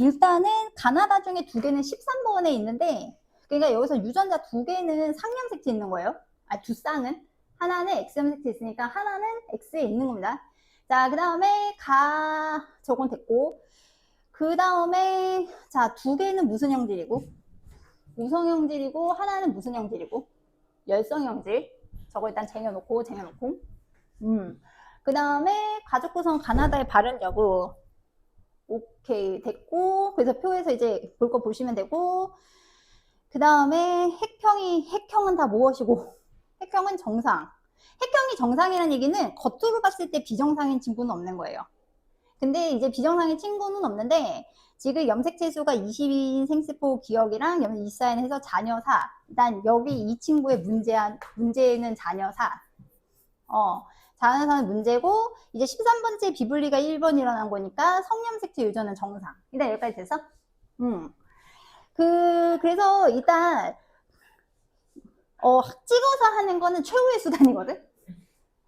일단은 가나다 중에 두 개는 13번에 있는데, 그러니까 여기서 유전자 두 개는 상염색체 있는 거예요. 아, 두 쌍은. 하나는 X염색체 있으니까 하나는 X에 있는 겁니다. 자, 그 다음에 저건 됐고, 그 다음에 자, 두 개는 무슨 형질이고, 우성 형질이고, 하나는 무슨 형질이고, 열성 형질. 저거 일단 쟁여놓고. 그 다음에 가족 구성 가나다의 발현 여부. 오케이, 됐고. 그래서 표에서 이제 볼 거 보시면 되고, 그 다음에 핵형은 다 무엇이고, 핵형은 정상. 핵형이 정상이라는 얘기는 겉으로 봤을 때 비정상인 친구는 없는 거예요. 근데 이제 비정상인 친구는 없는데, 지금 염색체 수가 22인 생세포 기억이랑 24인 해서 자녀 4. 일단 여기 이 친구의 문제는 자녀 4. 자녀 4는 문제고, 이제 13번째 비분리가 1번 일어난 거니까 성염색체 유전은 정상. 일단 여기까지 됐어? 그래서 일단, 찍어서 하는 거는 최후의 수단이거든?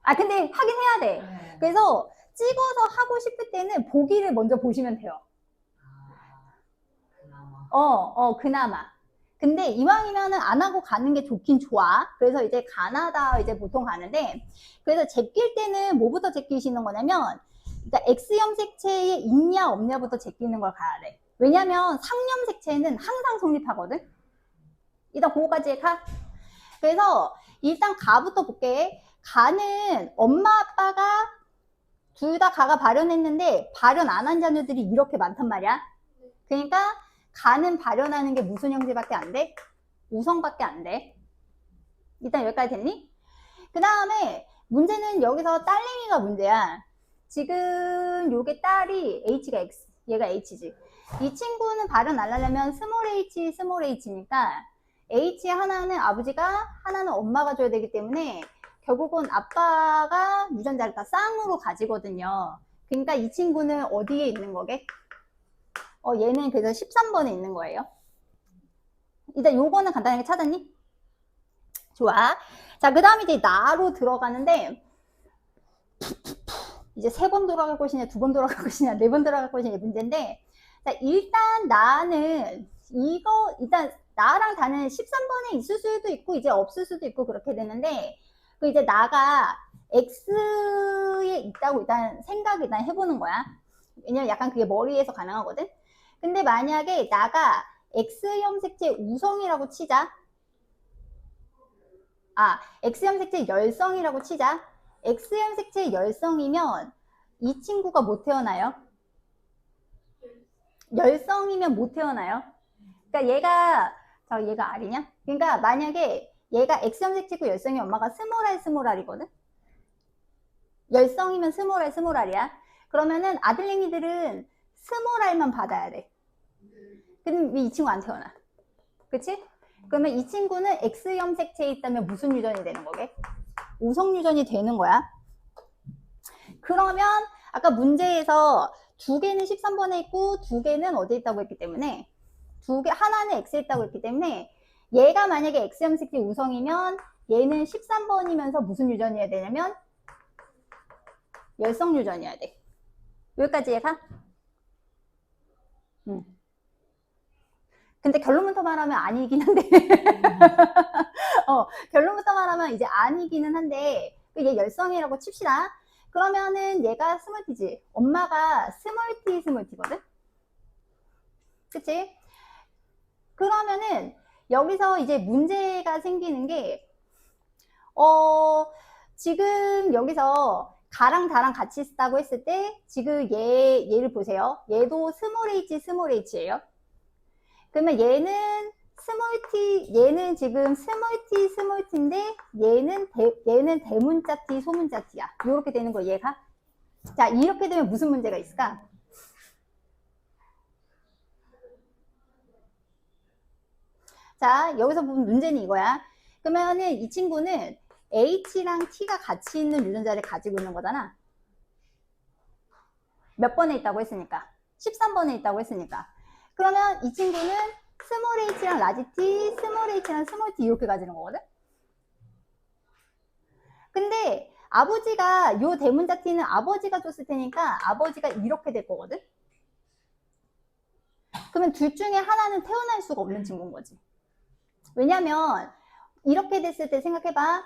아, 근데 하긴 해야 돼. 그래서 찍어서 하고 싶을 때는 보기를 먼저 보시면 돼요. 그나마. 근데 이왕이면은 안 하고 가는 게 좋긴 좋아. 그래서 이제 가나다 이제 보통 가는데, 그래서 제낄 때는 뭐부터 제끼시는 거냐면, 그러니까 X염색체에 있냐 없냐부터 제끼는 걸 가야 돼. 왜냐면 상염색체는 항상 성립하거든. 일단 그거까지 가. 그래서 일단 가부터 볼게. 가는 엄마 아빠가 둘 다 가가 발현했는데 발현 안 한 자녀들이 이렇게 많단 말이야. 그러니까 가는 발현하는 게 무슨 형질밖에 안 돼? 우성밖에 안 돼. 일단 여기까지 됐니? 그 다음에 문제는 여기서 딸내미가 문제야. 지금 요게 딸이 H가 X, 얘가 H지. 이 친구는 발현 안 하려면 스몰 H니까 H 하나는 아버지가, 하나는 엄마가 줘야 되기 때문에 결국은 아빠가 유전자를 다 쌍으로 가지거든요. 그러니까 이 친구는 어디에 있는 거게? 얘는 그래서 13번에 있는 거예요. 일단 요거는 간단하게 찾았니? 좋아. 자, 그 다음에 이제 나로 들어가는데, 이제 3번 돌아갈 것이냐, 2번 돌아갈 것이냐, 4번 돌아갈 것이냐 문제인데, 자, 일단 나는 일단 나랑 다는 13번에 있을 수도 있고, 이제 없을 수도 있고, 그렇게 되는데, 그 이제 나가 X에 있다고 일단 생각을 일단 해보는 거야. 왜냐면 약간 그게 머리에서 가능하거든? 근데 만약에 나가 X염색체 우성이라고 치자. X염색체 열성이라고 치자. X염색체 열성이면 이 친구가 못 태어나요? 열성이면 못 태어나요? 그러니까 얘가 R이냐? 그러니까 만약에 얘가 X염색체고 열성이 엄마가 스몰 R이거든? 열성이면 스몰 R이야. 그러면은 아들랭이들은 스몰 R만 받아야 돼. 근데 왜 이 친구 안 태어나? 그치? 그러면 이 친구는 X염색체에 있다면 무슨 유전이 되는 거게? 우성 유전이 되는 거야. 그러면 아까 문제에서 두 개는 13번에 있고 두 개는 어디에 있다고 했기 때문에 하나는 X에 있다고 했기 때문에 얘가 만약에 X염색체 우성이면 얘는 13번이면서 무슨 유전이어야 되냐면 열성 유전이어야 돼. 여기까지 얘가? 근데 결론부터 말하면 아니긴 한데 결론부터 말하면 이제 아니기는 한데 얘 열성이라고 칩시다. 그러면은 얘가 스몰티지. 엄마가 스몰티거든? 그치? 그러면은 여기서 이제 문제가 생기는 게 지금 여기서 가랑 다랑 같이 있다고 했을 때 지금 얘를 보세요. 얘도 스몰 H예요. 그러면 얘는 얘는 지금 스몰티인데 얘는 대문자 T, 소문자 T야. 이렇게 되는 거 얘가. 자, 이렇게 되면 무슨 문제가 있을까? 자, 여기서 보면 문제는 이거야. 그러면은 이 친구는 H랑 T가 같이 있는 유전자를 가지고 있는 거잖아. 몇 번에 있다고 했으니까? 13번에 있다고 했으니까. 그러면 이 친구는 스몰 H랑 라지 T, 스몰 H랑 스몰 T 이렇게 가지는 거거든? 근데 아버지가 요 대문자 T는 아버지가 줬을 테니까 아버지가 이렇게 될 거거든? 그러면 둘 중에 하나는 태어날 수가 없는 친구인 거지. 왜냐면 이렇게 됐을 때 생각해봐.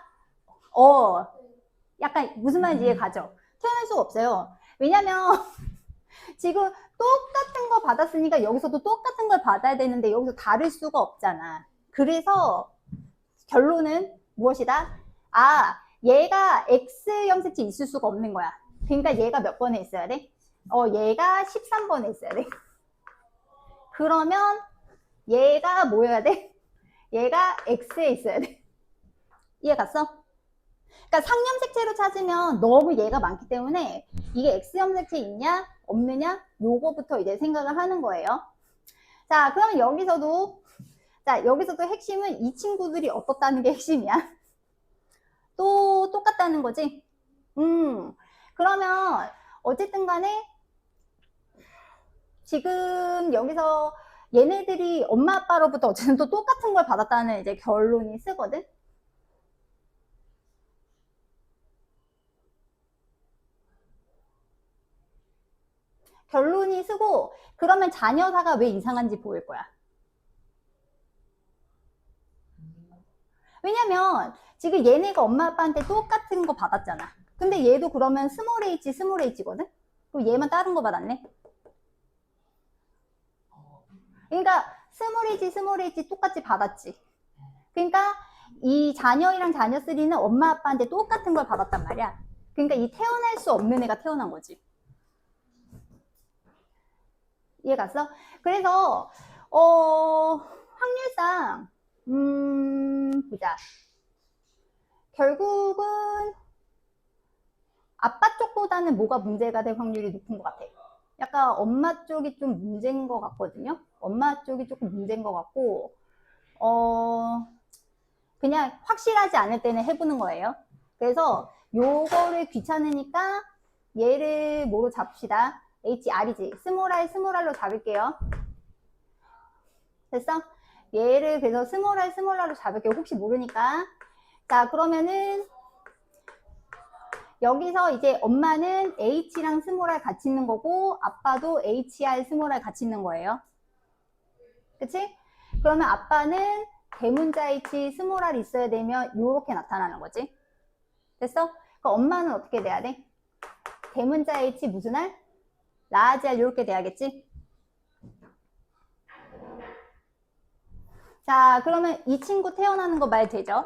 약간 무슨 말인지 이해 가죠? 태어날 수가 없어요. 왜냐면 지금 똑같은 거 받았으니까 여기서도 똑같은 걸 받아야 되는데 여기서 다를 수가 없잖아. 그래서 결론은 무엇이다? 얘가 X 염색체 있을 수가 없는 거야. 그러니까 얘가 몇 번에 있어야 돼? 얘가 13번에 있어야 돼. 그러면 얘가 뭐여야 돼? 얘가 X에 있어야 돼. 이해 갔어? 그러니까 상염색체로 찾으면 너무 얘가 많기 때문에 이게 X염색체 있냐 없느냐 요거부터 이제 생각을 하는 거예요. 자, 그러면 여기서도 핵심은 이 친구들이 어떻다는 게 핵심이야. 또 똑같다는 거지. 그러면 어쨌든 간에 지금 여기서 얘네들이 엄마 아빠로부터 어쨌든 또 똑같은 걸 받았다는 이제 결론이 쓰거든. 결론이 쓰고 그러면 자녀사가 왜 이상한지 보일 거야. 왜냐면 지금 얘네가 엄마 아빠한테 똑같은 거 받았잖아. 근데 얘도 그러면 스몰 h거든? 그럼 얘만 다른 거 받았네. 그러니까 스몰 h 똑같이 받았지. 그러니까 이 자녀1랑 자녀3는 엄마 아빠한테 똑같은 걸 받았단 말이야. 그러니까 이 태어날 수 없는 애가 태어난 거지. 이해 갔어? 그래서 확률상 보자. 결국은 아빠 쪽보다는 뭐가 문제가 될 확률이 높은 것 같아. 약간 엄마 쪽이 좀 문제인 것 같거든요. 엄마 쪽이 조금 문제인 것 같고 그냥 확실하지 않을 때는 해보는 거예요. 그래서 요거를 귀찮으니까 얘를 뭐로 잡시다. HR이지. 스몰 R로 잡을게요. 됐어? 얘를 그래서 스몰 R로 잡을게요. 혹시 모르니까. 자, 그러면은 여기서 이제 엄마는 H랑 스몰 R 같이 있는 거고 아빠도 HR 스몰 R 같이 있는 거예요. 그치? 그러면 아빠는 대문자 H 스몰 R 있어야 되면 요렇게 나타나는 거지. 됐어? 그럼 엄마는 어떻게 돼야 돼? 대문자 H 무슨 R? 라지 R 요렇게 돼야겠지? 자, 그러면 이 친구 태어나는 거 말 되죠?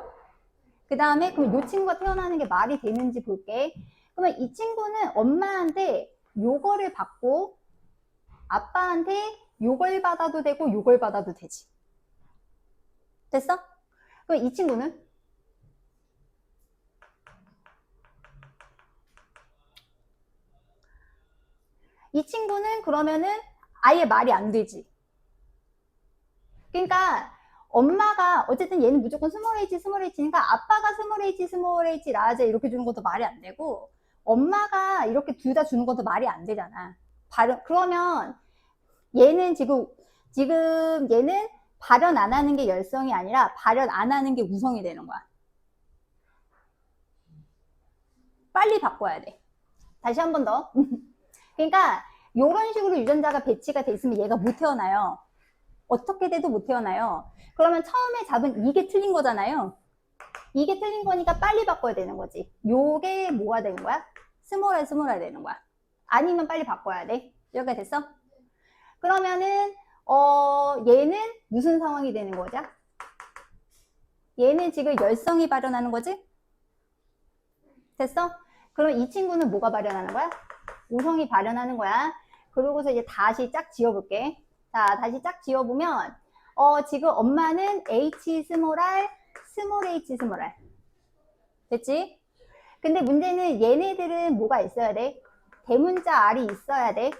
그 다음에 그럼 이 친구가 태어나는 게 말이 되는지 볼게. 그러면 이 친구는 엄마한테 요거를 받고 아빠한테 요걸 받아도 되고 요걸 받아도 되지. 됐어? 그럼 이 친구는? 이 친구는 그러면은 아예 말이 안 되지. 그러니까 엄마가 어쨌든 얘는 무조건 스몰 h니까 아빠가 스몰 h 라지 이렇게 주는 것도 말이 안 되고 엄마가 이렇게 둘 다 주는 것도 말이 안 되잖아. 그러면 얘는 지금 얘는 발현 안 하는 게 열성이 아니라 발현 안 하는 게 우성이 되는 거야. 빨리 바꿔야 돼. 다시 한 번 더. 그러니까 이런 식으로 유전자가 배치가 돼 있으면 얘가 못 태어나요. 어떻게 돼도 못 태어나요. 그러면 처음에 잡은 이게 틀린 거잖아요. 이게 틀린 거니까 빨리 바꿔야 되는 거지. 요게 뭐가 되는 거야? 스몰 R 되는 거야. 아니면 빨리 바꿔야 돼. 여기가 됐어? 그러면은 얘는 무슨 상황이 되는 거죠? 얘는 지금 열성이 발현하는 거지? 됐어? 그럼 이 친구는 뭐가 발현하는 거야? 우성이 발현하는 거야. 그러고서 이제 다시 짝 지어볼게. 자, 다시 짝 지어보면 지금 엄마는 H 스몰 R, 스몰 H 스몰 R. 됐지? 근데 문제는 얘네들은 뭐가 있어야 돼? 대문자 R이 있어야 돼.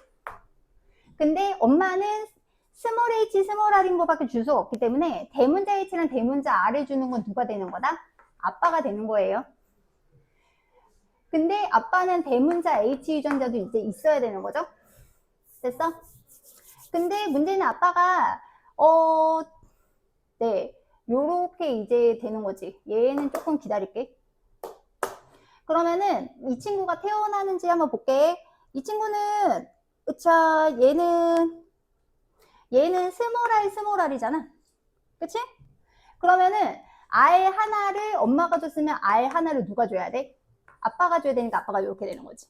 근데 엄마는 스몰 h 스몰 r인 거밖에 줄 수가 없기 때문에 대문자 h랑 대문자 r을 주는 건 누가 되는 거다? 아빠가 되는 거예요. 근데 아빠는 대문자 h 유전자도 이제 있어야 되는 거죠. 됐어? 근데 문제는 아빠가 네, 요렇게 이제 되는 거지. 얘는 조금 기다릴게. 그러면은 이 친구가 태어나는지 한번 볼게. 이 친구는 얘는 얘는 스몰 r이잖아. 그치? 그러면은 R 하나를 엄마가 줬으면 R 하나를 누가 줘야 돼? 아빠가 줘야 되니까 아빠가 이렇게 되는 거지.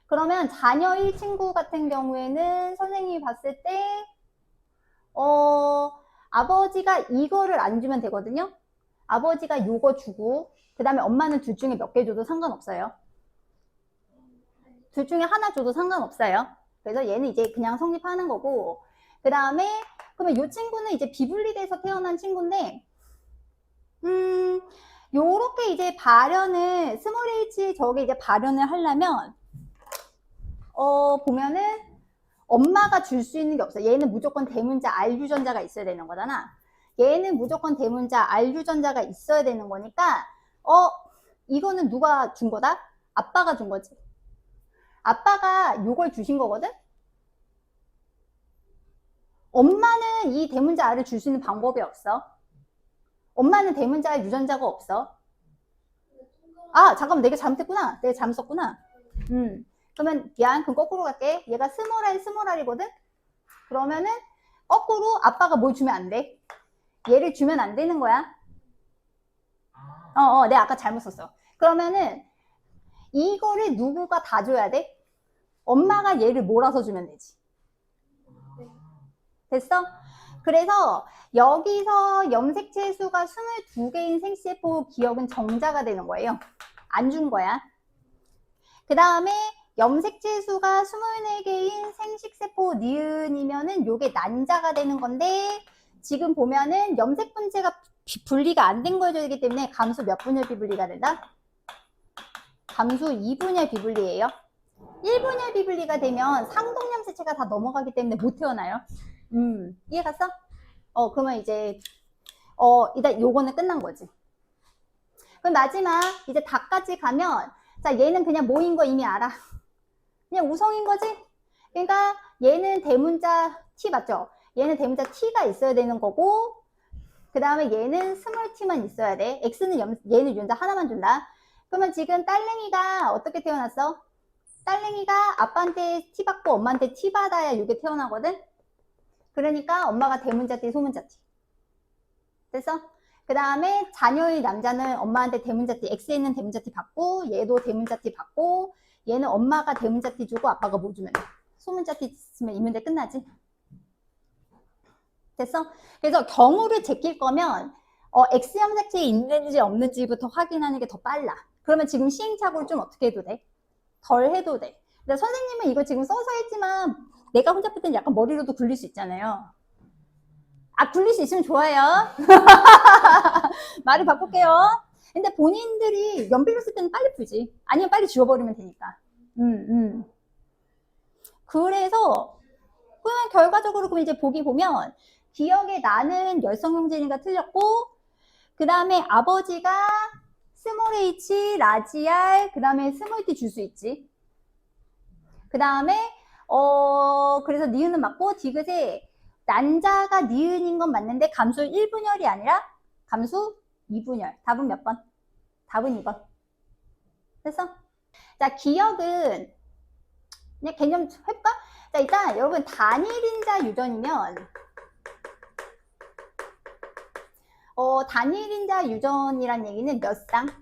그러면 자녀 1 친구 같은 경우에는 선생님이 봤을 때 아버지가 이거를 안 주면 되거든요. 아버지가 요거 주고 그 다음에 엄마는 둘 중에 몇 개 줘도 상관없어요. 둘 중에 하나 줘도 상관없어요. 그래서 얘는 이제 그냥 성립하는 거고, 그 다음에 그러면 이 친구는 이제 비분리돼서 태어난 친구인데 요렇게 이제 발현을 스몰 h 저게 이제 발현을 하려면 보면은 엄마가 줄 수 있는 게 없어. 얘는 무조건 대문자 R 유전자가 있어야 되는 거잖아. 얘는 무조건 대문자 R 유전자가 있어야 되는 거니까 이거는 누가 준 거다? 아빠가 준 거지. 아빠가 요걸 주신 거거든? 엄마는 이 대문자 R을 줄 수 있는 방법이 없어. 엄마는 대문자 R 유전자가 없어. 아, 잠깐만, 내가 잘못했구나. 내가 잘못 썼구나. 그러면 미안, 그럼 거꾸로 갈게. 얘가 스몰 r이거든? 그러면은 거꾸로 아빠가 뭘 주면 안 돼? 얘를 주면 안 되는 거야. 내가 아까 잘못 썼어. 그러면은 이거를 누구가 다 줘야 돼? 엄마가 얘를 몰아서 주면 되지. 됐어? 그래서 여기서 염색체 수가 22개인 생세포 기억은 정자가 되는 거예요. 안 준 거야. 그 다음에 염색체 수가 24개인 생식세포 니은이면은 요게 난자가 되는 건데, 지금 보면은 염색 분체가 분리가 안 된 거이기 때문에 감수 몇 분열 비분리가 된다? 감수 2분열 비분리예요. 1분열 비분리가 되면 상동 염색체가 다 넘어가기 때문에 못 태어나요. 이해 갔어? 그러면 이제 일단 요거는 끝난 거지. 그럼 마지막 이제 닭까지 가면, 자, 얘는 그냥 뭐인 거 이미 알아. 그냥 우성인 거지? 그러니까 얘는 대문자 T 맞죠? 얘는 대문자 T가 있어야 되는 거고, 그 다음에 얘는 스몰 T만 있어야 돼. X는 얘는 유전자 하나만 준다. 그러면 지금 딸랭이가 어떻게 태어났어? 딸랭이가 아빠한테 T 받고 엄마한테 T 받아야 이게 태어나거든? 그러니까 엄마가 대문자 T, 소문자 T. 됐어? 그 다음에 자녀의 남자는 엄마한테 대문자 T, X에는 대문자 T 받고, 얘도 대문자 T 받고, 얘는 엄마가 대문자 T 주고 아빠가 뭐 주면 돼? 소문자 T 있으면 이 문제 끝나지? 됐어? 그래서 경우를 제낄 거면 X 염색체에 있는지 없는지부터 확인하는 게 더 빨라. 그러면 지금 시행착오를 좀 어떻게 해도 돼? 덜 해도 돼. 근데 선생님은 이거 지금 써서 했지만 내가 혼자 풀 때는 약간 머리로도 굴릴 수 있잖아요. 굴릴 수 있으면 좋아요. 말을 바꿀게요. 근데 본인들이 연필로 쓸 때는 빨리 풀지. 아니면 빨리 지워버리면 되니까. 그래서 그러면 결과적으로 그럼 이제 보기 보면 기억에 나는 열성 형제니까 틀렸고, 그 다음에 아버지가 스몰 h, 라지 r, 그 다음에 스몰 t 줄 수 있지. 그 다음에 그래서 니은은 맞고, 디귿에 난자가 니은인 건 맞는데 감수 1분열이 아니라 감수 2분열. 답은 몇 번? 답은 2번. 됐어? 자, 기억은 그냥 개념 해볼까? 자, 일단 여러분 단일인자 유전이면 단일인자 유전이란 얘기는 몇 쌍? 한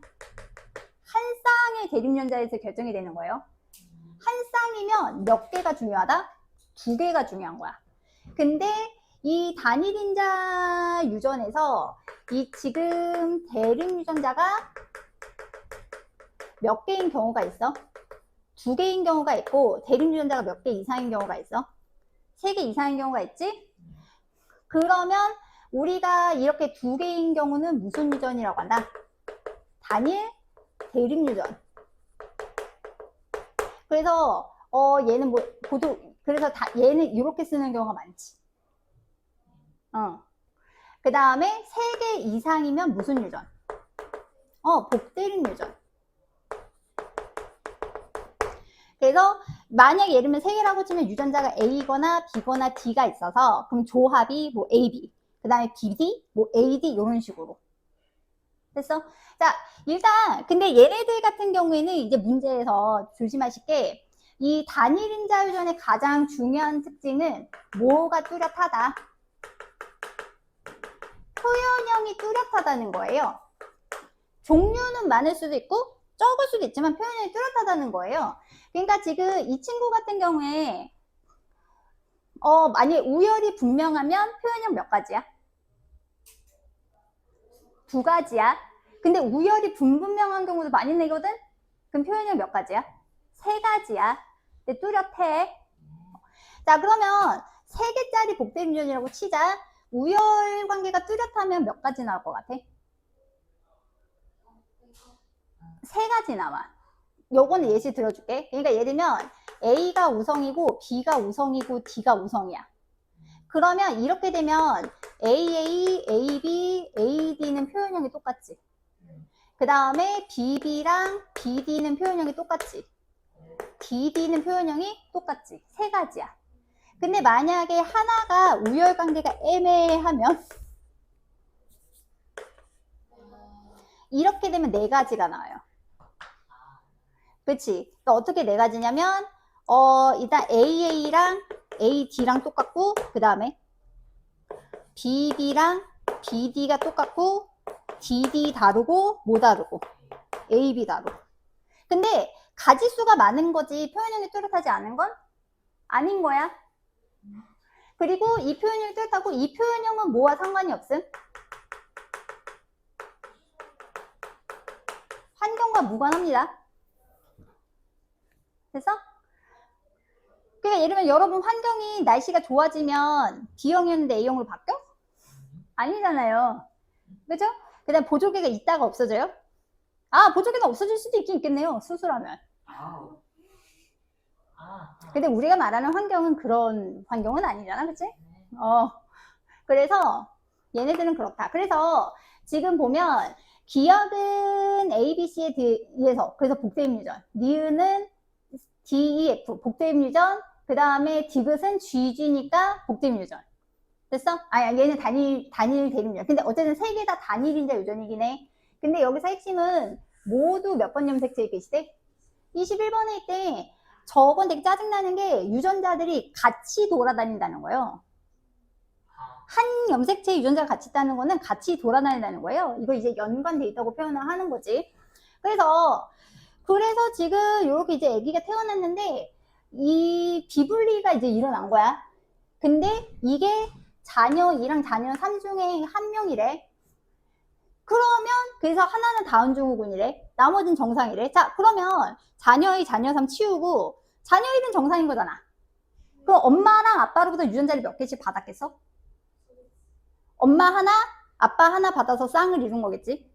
쌍의 대립연자에서 결정이 되는 거예요. 한 쌍이면 몇 개가 중요하다? 2개가 중요한 거야. 근데 이 단일인자 유전에서 이 지금 대립 유전자가 몇 개인 경우가 있어? 2개인 경우가 있고, 대립 유전자가 몇 개 이상인 경우가 있어? 3개 이상인 경우가 있지? 그러면 우리가 이렇게 2개인 경우는 무슨 유전이라고 한다? 단일 대립 유전. 그래서 얘는 뭐 그래서 얘는 이렇게 쓰는 경우가 많지. 그 다음에 3개 이상이면 무슨 유전? 복대립 유전. 그래서 만약 예를 들면 3개라고 치면 유전자가 A거나 B거나 D가 있어서 그럼 조합이 뭐 AB, 그 다음에 BD, 뭐 AD 이런 식으로. 됐어? 자, 일단 근데 얘네들 같은 경우에는 이제 문제에서 조심하실 게, 이 단일인자 유전의 가장 중요한 특징은 뭐가 뚜렷하다? 표현형이 뚜렷하다는 거예요. 종류는 많을 수도 있고 적을 수도 있지만 표현형이 뚜렷하다는 거예요. 그러니까 지금 이 친구 같은 경우에 만약에 우열이 분명하면 표현형 몇 가지야? 두 가지야. 근데 우열이 불분명한 경우도 많이 내거든? 그럼 표현형 몇 가지야? 세 가지야. 근데 뚜렷해. 자, 그러면 세 개짜리 복대 유전이라고 치자. 우열 관계가 뚜렷하면 몇 가지 나올 것 같아? 세 가지 나와. 요거는 예시 들어줄게. 그러니까 예를 들면 A가 우성이고 B가 우성이고 D가 우성이야. 그러면 이렇게 되면 AA, AB, AD는 표현형이 똑같지. 그 다음에 BB랑 BD는 표현형이 똑같지. DD는 표현형이 똑같지. 세 가지야. 근데 만약에 하나가 우열 관계가 애매하면 이렇게 되면 네 가지가 나와요. 그치? 그러니까 어떻게 네 가지냐면 일단 AA랑 AD랑 똑같고 그 다음에 BB랑 BD가 똑같고 DD 다르고 뭐 다르고 AB 다르고. 근데 가지수가 많은 거지 표현형이 뚜렷하지 않은 건 아닌 거야. 그리고 이 표현형이 뚜렷하고 이 표현형은 뭐와 상관이 없음? 환경과 무관합니다. 됐어? 그러니까 예를 들면 여러분 환경이 날씨가 좋아지면 D형이었는데 A형으로 바뀌어? 아니잖아요. 그죠? 그 다음 보조개가 있다가 없어져요? 아, 보조개는 없어질 수도 있긴 있겠네요. 수술하면. 근데 우리가 말하는 환경은 그런 환경은 아니잖아. 그치? 그래서 얘네들은 그렇다. 그래서 지금 보면 기억은 A, B, C에 의해서 그래서 복대입 유전, 니은은 D, E, F 복대입 유전, 그 다음에 디귿은 G, G니까 복대입 유전. 됐어? 얘는 단일 대립 유전. 근데 어쨌든 세 개 다 단일인자 유전이긴 해. 근데 여기서 핵심은 모두 몇 번 염색체에 계시대? 21번에 있대. 저건 되게 짜증나는 게 유전자들이 같이 돌아다닌다는 거예요. 한 염색체 유전자가 같이 있다는 거는 같이 돌아다닌다는 거예요. 이거 이제 연관돼 있다고 표현을 하는 거지. 그래서 지금 이렇게 이제 아기가 태어났는데 이 비분리가 이제 일어난 거야. 근데 이게 자녀 2랑 자녀 3 중에 한 명이래. 그러면 그래서 하나는 다운 증후군이래. 나머지는 정상이래. 자, 그러면 자녀 2, 자녀 3 치우고 자녀 1은 정상인 거잖아. 그럼 엄마랑 아빠로부터 유전자를 몇 개씩 받았겠어? 엄마 하나, 아빠 하나 받아서 쌍을 이룬 거겠지?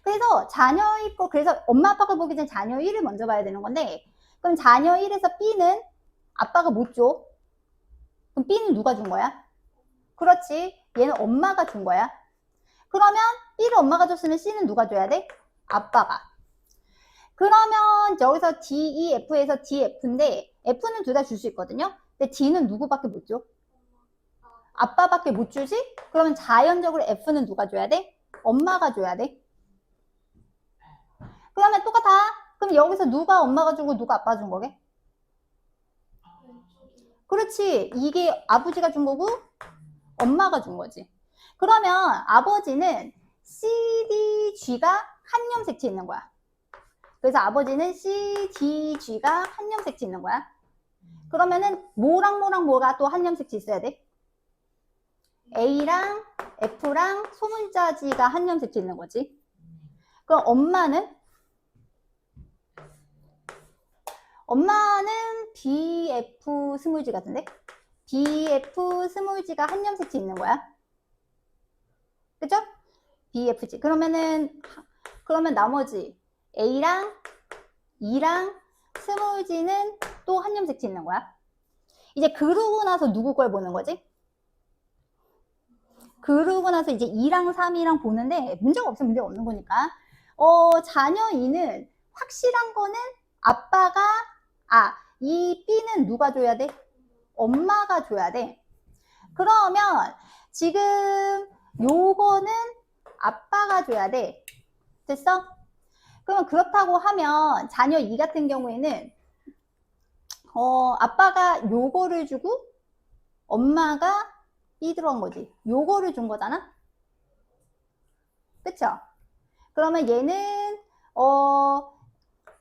그래서 자녀 1 거, 그래서 엄마 아빠가 보기 전에 자녀 1을 먼저 봐야 되는 건데, 그럼 자녀 1에서 B는 아빠가 못 줘. 그럼 B는 누가 준 거야? 그렇지. 얘는 엄마가 준 거야. 그러면 B를 엄마가 줬으면 C는 누가 줘야 돼? 아빠가. 그러면 여기서 D, E, F에서 D, F인데 F는 둘 다 줄 수 있거든요. 근데 D는 누구밖에 못 줘? 아빠밖에 못 주지? 그러면 자연적으로 F는 누가 줘야 돼? 엄마가 줘야 돼. 그러면 똑같아. 그럼 여기서 누가 엄마가 주고 누가 아빠가 준 거게? 그렇지. 이게 아버지가 준 거고 엄마가 준 거지. 그러면 아버지는 CDG가 한 염색체 있는 거야. 그래서 아버지는 CDG가 한 염색체 있는 거야. 그러면은 뭐랑 뭐가 또 한 염색체 있어야 돼? A랑 F랑 소문자 G가 한 염색체 있는 거지. 그럼 엄마는 BF 스몰 G 같은데? BF 스몰 G가 한 염색체 있는 거야. 그죠? BFG. 그러면 나머지 A랑 E랑 스몰 G는 또 한 염색체 있는 거야. 이제 그러고 나서 누구 걸 보는 거지? 그러고 나서 이제 2랑 3이랑 보는데 문제가 없으면 문제가 없는 거니까. 자녀 2는 확실한 거는 아빠가, 이 B는 누가 줘야 돼? 엄마가 줘야 돼. 그러면 지금 요거는 아빠가 줘야 돼. 됐어? 그러면 그렇다고 하면 자녀 2 같은 경우에는 아빠가 요거를 주고 엄마가 B 들어간 거지. 요거를 준 거잖아. 그쵸? 그러면 얘는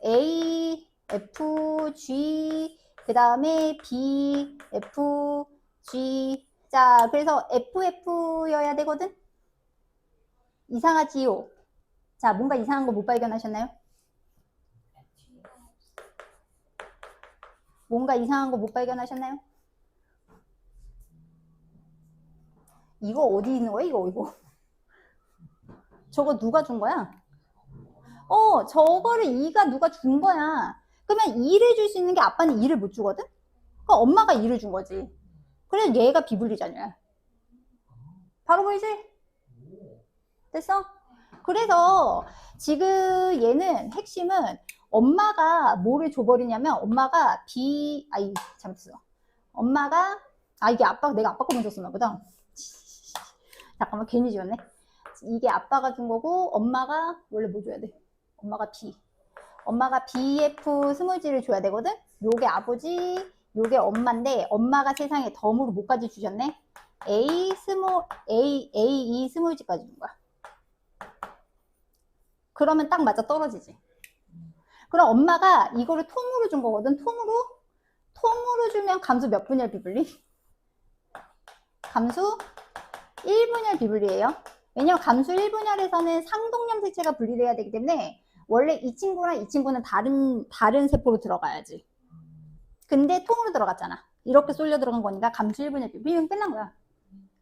A, F, G 그 다음에 B, F, G. 자, 그래서 FF여야 되거든? 이상하지요? 자, 뭔가 이상한 거 못 발견하셨나요? 뭔가 이상한 거 못 발견하셨나요? 이거 어디 있는 거야? 이거. 저거 누가 준 거야? 저거를 2가 누가 준 거야. 그러면 2를 줄 수 있는 게 아빠는 2를 못 주거든? 그러니까 엄마가 2를 준 거지. 그래서 얘가 비분리잖아. 바로 보이지? 됐어? 그래서 지금 얘는 핵심은 엄마가 뭐를 줘버리냐면 엄마가 잘못했어. 엄마가 이게 내가 아빠 거 먼저 썼나 보다. 잠깐만 괜히 지웠네. 이게 아빠가 준 거고 엄마가 원래 뭐 줘야 돼? 엄마가 BF 스몰G를 줘야 되거든? 요게 아버지, 요게 엄마인데 엄마가 세상에 덤으로 뭐까지 주셨네? A E 스몰G까지 준 거야. 그러면 딱 맞아 떨어지지. 그럼 엄마가 이거를 통으로 준 거거든. 통으로 주면 감수 몇 분열 비분리? 감수 1분열 비분리예요. 왜냐면 감수 1분열에서는 상동염 색채가 분리돼야 되기 때문에 원래 이 친구랑 이 친구는 다른 세포로 들어가야지. 근데 통으로 들어갔잖아. 이렇게 쏠려 들어간 거니까 감수 1분열 비분리 끝난 거야.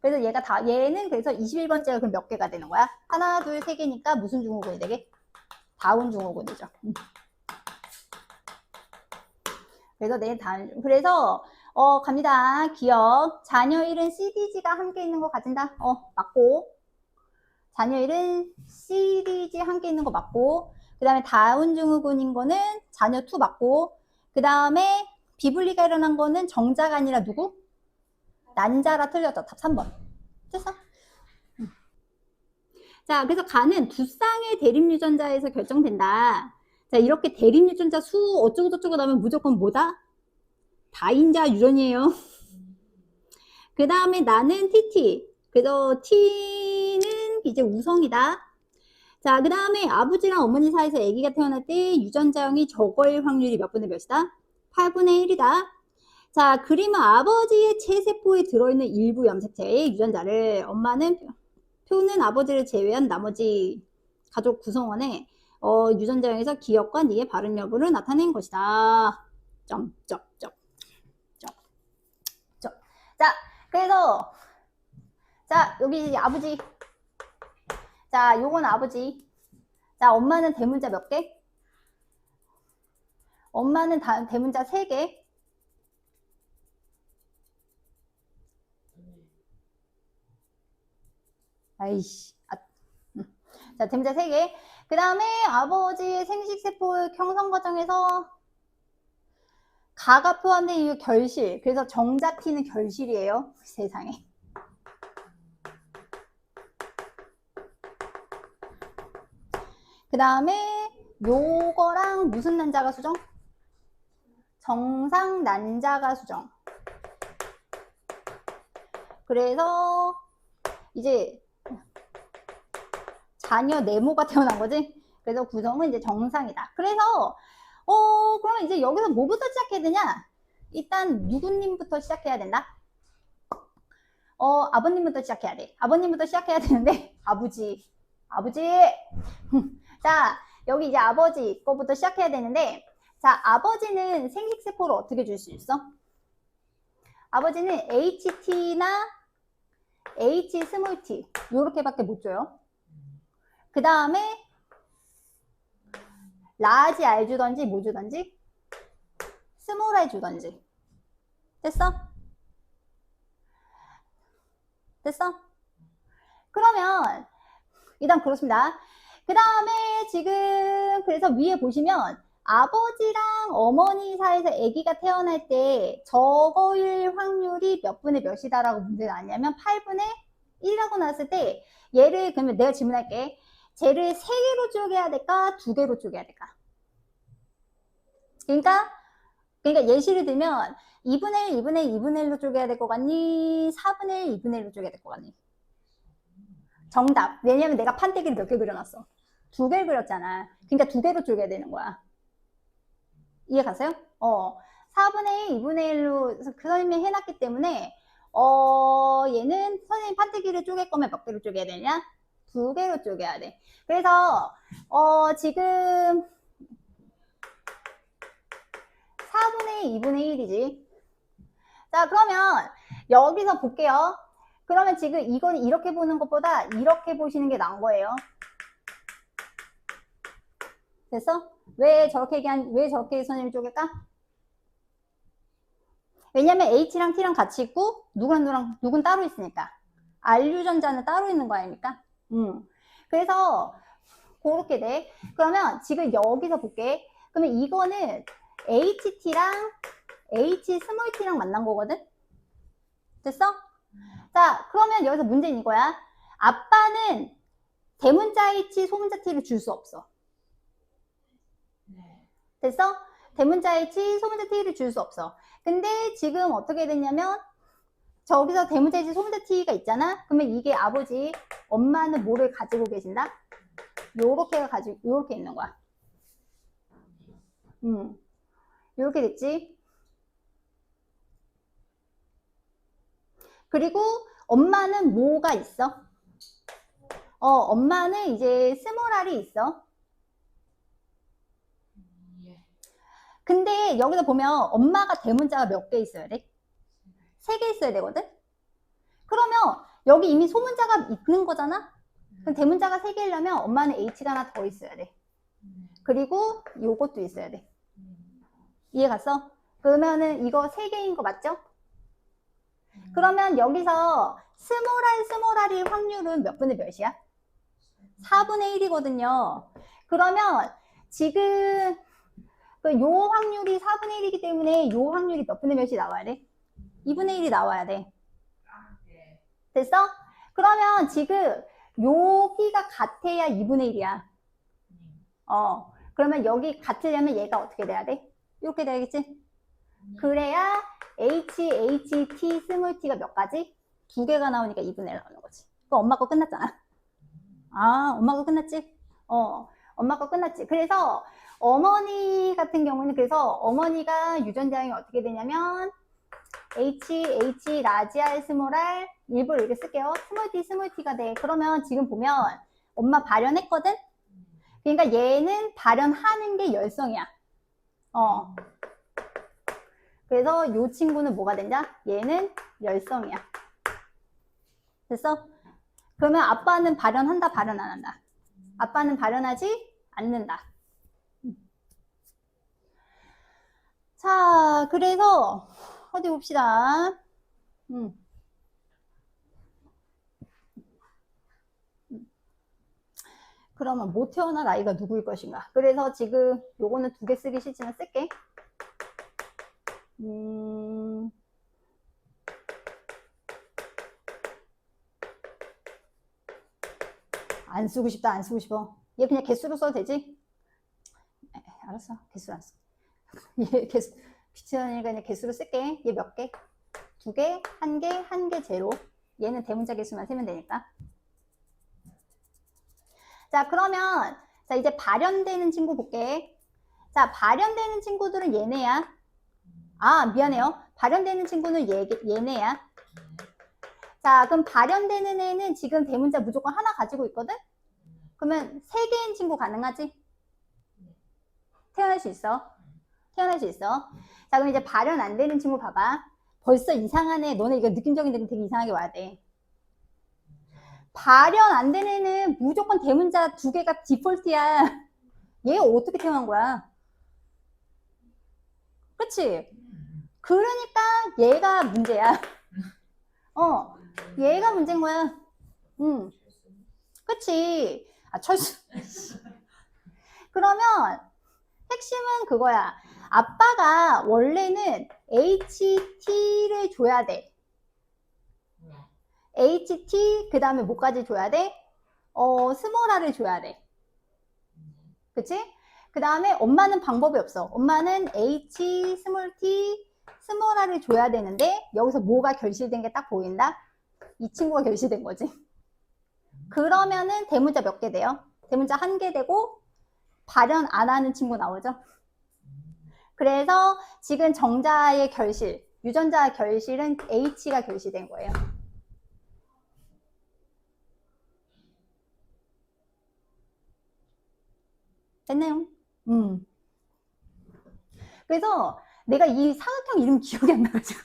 그래서 얘는 그래서 21번째가 그럼 몇 개가 되는 거야? 하나, 둘, 세 개니까 무슨 증후군이 되게? 다운 증후군이죠. 그래서 갑니다. 기억. 자녀일은 CDG가 함께 있는 거 가진다. 맞고. 자녀일은 CDG 함께 있는 거 맞고. 그 다음에 다운 증후군인 거는 자녀 2 맞고. 그 다음에 비분리가 일어난 거는 정자가 아니라 누구? 난자라 틀렸죠. 답 3번. 됐어? 자, 그래서 가는 두 쌍의 대립유전자에서 결정된다. 자, 이렇게 대립유전자 수 어쩌고저쩌고 나면 무조건 뭐다? 다인자 유전이에요. 그 다음에 나는 TT. 그래서 T는 이제 우성이다. 자, 그 다음에 아버지랑 어머니 사이에서 아기가 태어날 때 유전자형이 저거일 확률이 몇 분의 몇이다? 8분의 1이다. 자, 그림은 아버지의 체세포에 들어있는 일부 염색체의 유전자를 엄마는 표는 아버지를 제외한 나머지 가족 구성원의 유전자형에서 기억과 니의 발음 여부를 나타낸 것이다. 자, 그래서 자, 여기 아버지. 자, 요건 아버지. 자, 엄마는 대문자 몇 개? 엄마는 대문자 3개. 아이씨. 자, 대문자 3개. 그 다음에 아버지의 생식세포 형성 과정에서 가가 포함된 이유 결실. 그래서 정자 T는 결실이에요. 세상에. 그 다음에 요거랑 무슨 난자가 수정? 정상 난자가 수정. 그래서 이제 자녀 네모가 태어난 거지. 그래서 구성은 이제 정상이다. 그래서 그러면 이제 여기서 뭐부터 시작해야 되냐? 일단 누구님부터 시작해야 된다? 아버님부터 시작해야 돼. 아버님부터 시작해야 되는데 아버지. 자, 여기 이제 아버지 거부터 시작해야 되는데, 자, 아버지는 생식세포를 어떻게 줄 수 있어? 아버지는 HT나 H 스몰 t 요렇게밖에 못 줘요. 그 다음에 라지 R 주던지 뭐 주던지 스몰 R 주던지. 됐어? 그러면 일단 그렇습니다. 그 다음에 지금 그래서 위에 보시면 아버지랑 어머니 사이에서 아기가 태어날 때 저거일 확률이 몇 분의 몇이다라고 문제가 나왔냐면 8분의 1이라고 나왔을 때 얘를 그러면 내가 질문할게. 쟤를 3개로 쪼개야 될까? 2개로 쪼개야 될까? 그러니까 그러니까 예시를 들면 2분의 1, 2분의 1, 2분의 1로 쪼개야 될 것 같니? 4분의 1, 2분의 1로 쪼개야 될 것 같니? 정답. 왜냐면 내가 판때기를 몇 개 그려놨어. 2개 그렸잖아. 그러니까 2개로 쪼개야 되는 거야. 이해 가세요? 4분의 1, 2분의 1로 그 선생님이 해놨기 때문에 얘는 선생님 판때기를 쪼갤 거면 몇 개로 쪼개야 되냐? 2개로 쪼개야 돼. 그래서 지금 4분의 2분의 1이지. 자, 그러면 여기서 볼게요. 그러면 지금 이건 이렇게 보는 것보다 이렇게 보시는 게 나은 거예요. 됐어? 왜 저렇게 선생님이 쪼갤까? 왜냐면 H랑 T랑 같이 있고 누군 따로 있으니까. RU전자는 따로 있는 거 아닙니까? 그래서 그렇게 돼. 그러면 지금 여기서 볼게. 그러면 이거는 HT랑 H 스몰 t랑 만난 거거든? 됐어? 자, 그러면 여기서 문제는 이거야. 아빠는 대문자 H, 소문자 T를 줄 수 없어. 됐어? 대문자 H, 소문자 T를 줄 수 없어. 근데 지금 어떻게 됐냐면 저기서 대문자 H, 소문자 T가 있잖아? 그러면 이게 아버지, 엄마는 뭐를 가지고 계신다? 요렇게 있는 거야. 요렇게 됐지? 그리고 엄마는 뭐가 있어? 엄마는 이제 스몰 r이 있어. 근데 여기서 보면 엄마가 대문자가 몇 개 있어야 돼? 3개 있어야 되거든? 그러면 여기 이미 소문자가 있는 거잖아? 그럼 대문자가 3개이려면 엄마는 H가 하나 더 있어야 돼. 그리고 요것도 있어야 돼. 이해 갔어? 그러면은 이거 3개인 거 맞죠? 그러면 여기서 스몰 r의 확률은 몇 분의 몇이야? 4분의 1이거든요. 그러면 지금 요 확률이 4분의 1이기 때문에 요 확률이 몇 분의 몇이 나와야 돼? 2분의 1이 나와야 돼. 됐어? 그러면 지금 여기가 같아야 2분의 1이야. 그러면 여기 같으려면 얘가 어떻게 돼야 돼? 이렇게 돼야겠지? 그래야 T 스몰 t가 몇 가지? 2개가 나오니까 2분의 1 나오는 거지. 그거 엄마 거 끝났잖아. 아, 엄마 거 끝났지? 엄마 거 끝났지. 그래서 어머니 같은 경우는 그래서 어머니가 유전자형이 어떻게 되냐면 H, 라지 R, 스몰 R 일부러 이렇게 쓸게요. 스몰 T가 돼. 그러면 지금 보면 엄마 발현했거든? 그러니까 얘는 발현하는 게 열성이야. 그래서 이 친구는 뭐가 된다? 얘는 열성이야. 됐어? 그러면 아빠는 발현한다, 발현 안 한다? 아빠는 발현하지 않는다. 자, 그래서 어디 봅시다. 그러면 못 태어날 아이가 누구일 것인가? 그래서 지금 요거는 2개 쓰기 싫지만 쓸게. 안 쓰고 싶다, 안 쓰고 싶어. 얘 그냥 개수로 써도 되지? 알았어, 개수로 안 써. 얘 개수, 귀찮으니까 그냥 개수로 쓸게. 얘 몇 개? 2개, 1개, 1개 제로. 얘는 대문자 개수만 세면 되니까. 자, 그러면 자 이제 발현되는 친구 볼게. 자, 발현되는 친구들은 얘네야. 아, 미안해요. 발현되는 친구는 얘네야. 자, 그럼 발현되는 애는 지금 대문자 무조건 하나 가지고 있거든? 그러면 3개인 친구 가능하지? 태어날 수 있어. 태어날 수 있어. 자, 그럼 이제 발현 안 되는 친구 봐봐. 벌써 이상하네. 너네 이거 느낌적인 데는 되게 이상하게 와야 돼. 발현 안 되는 애는 무조건 대문자 2개가 디폴트야. 얘가 어떻게 태어난 거야? 그치? 그러니까 얘가 문제야. 얘가 문제인 거야. 그치? 아, 철수. 그러면 핵심은 그거야. 아빠가 원래는 HT를 줘야 돼. HT, 그 다음에 뭐까지 줘야 돼? 스몰 r을 줘야 돼. 그치? 그 다음에 엄마는 방법이 없어. 엄마는 H, 스몰 t, 스몰 r을 줘야 되는데 여기서 뭐가 결실된 게 딱 보인다? 이 친구가 결실된 거지. 그러면은 대문자 몇 개 돼요? 대문자 1개 되고 발현 안 하는 친구 나오죠. 그래서 지금 정자의 결실, 유전자 결실은 H가 결실된 거예요. 됐나요? 그래서 내가 이 사각형 이름 기억이 안 나가지고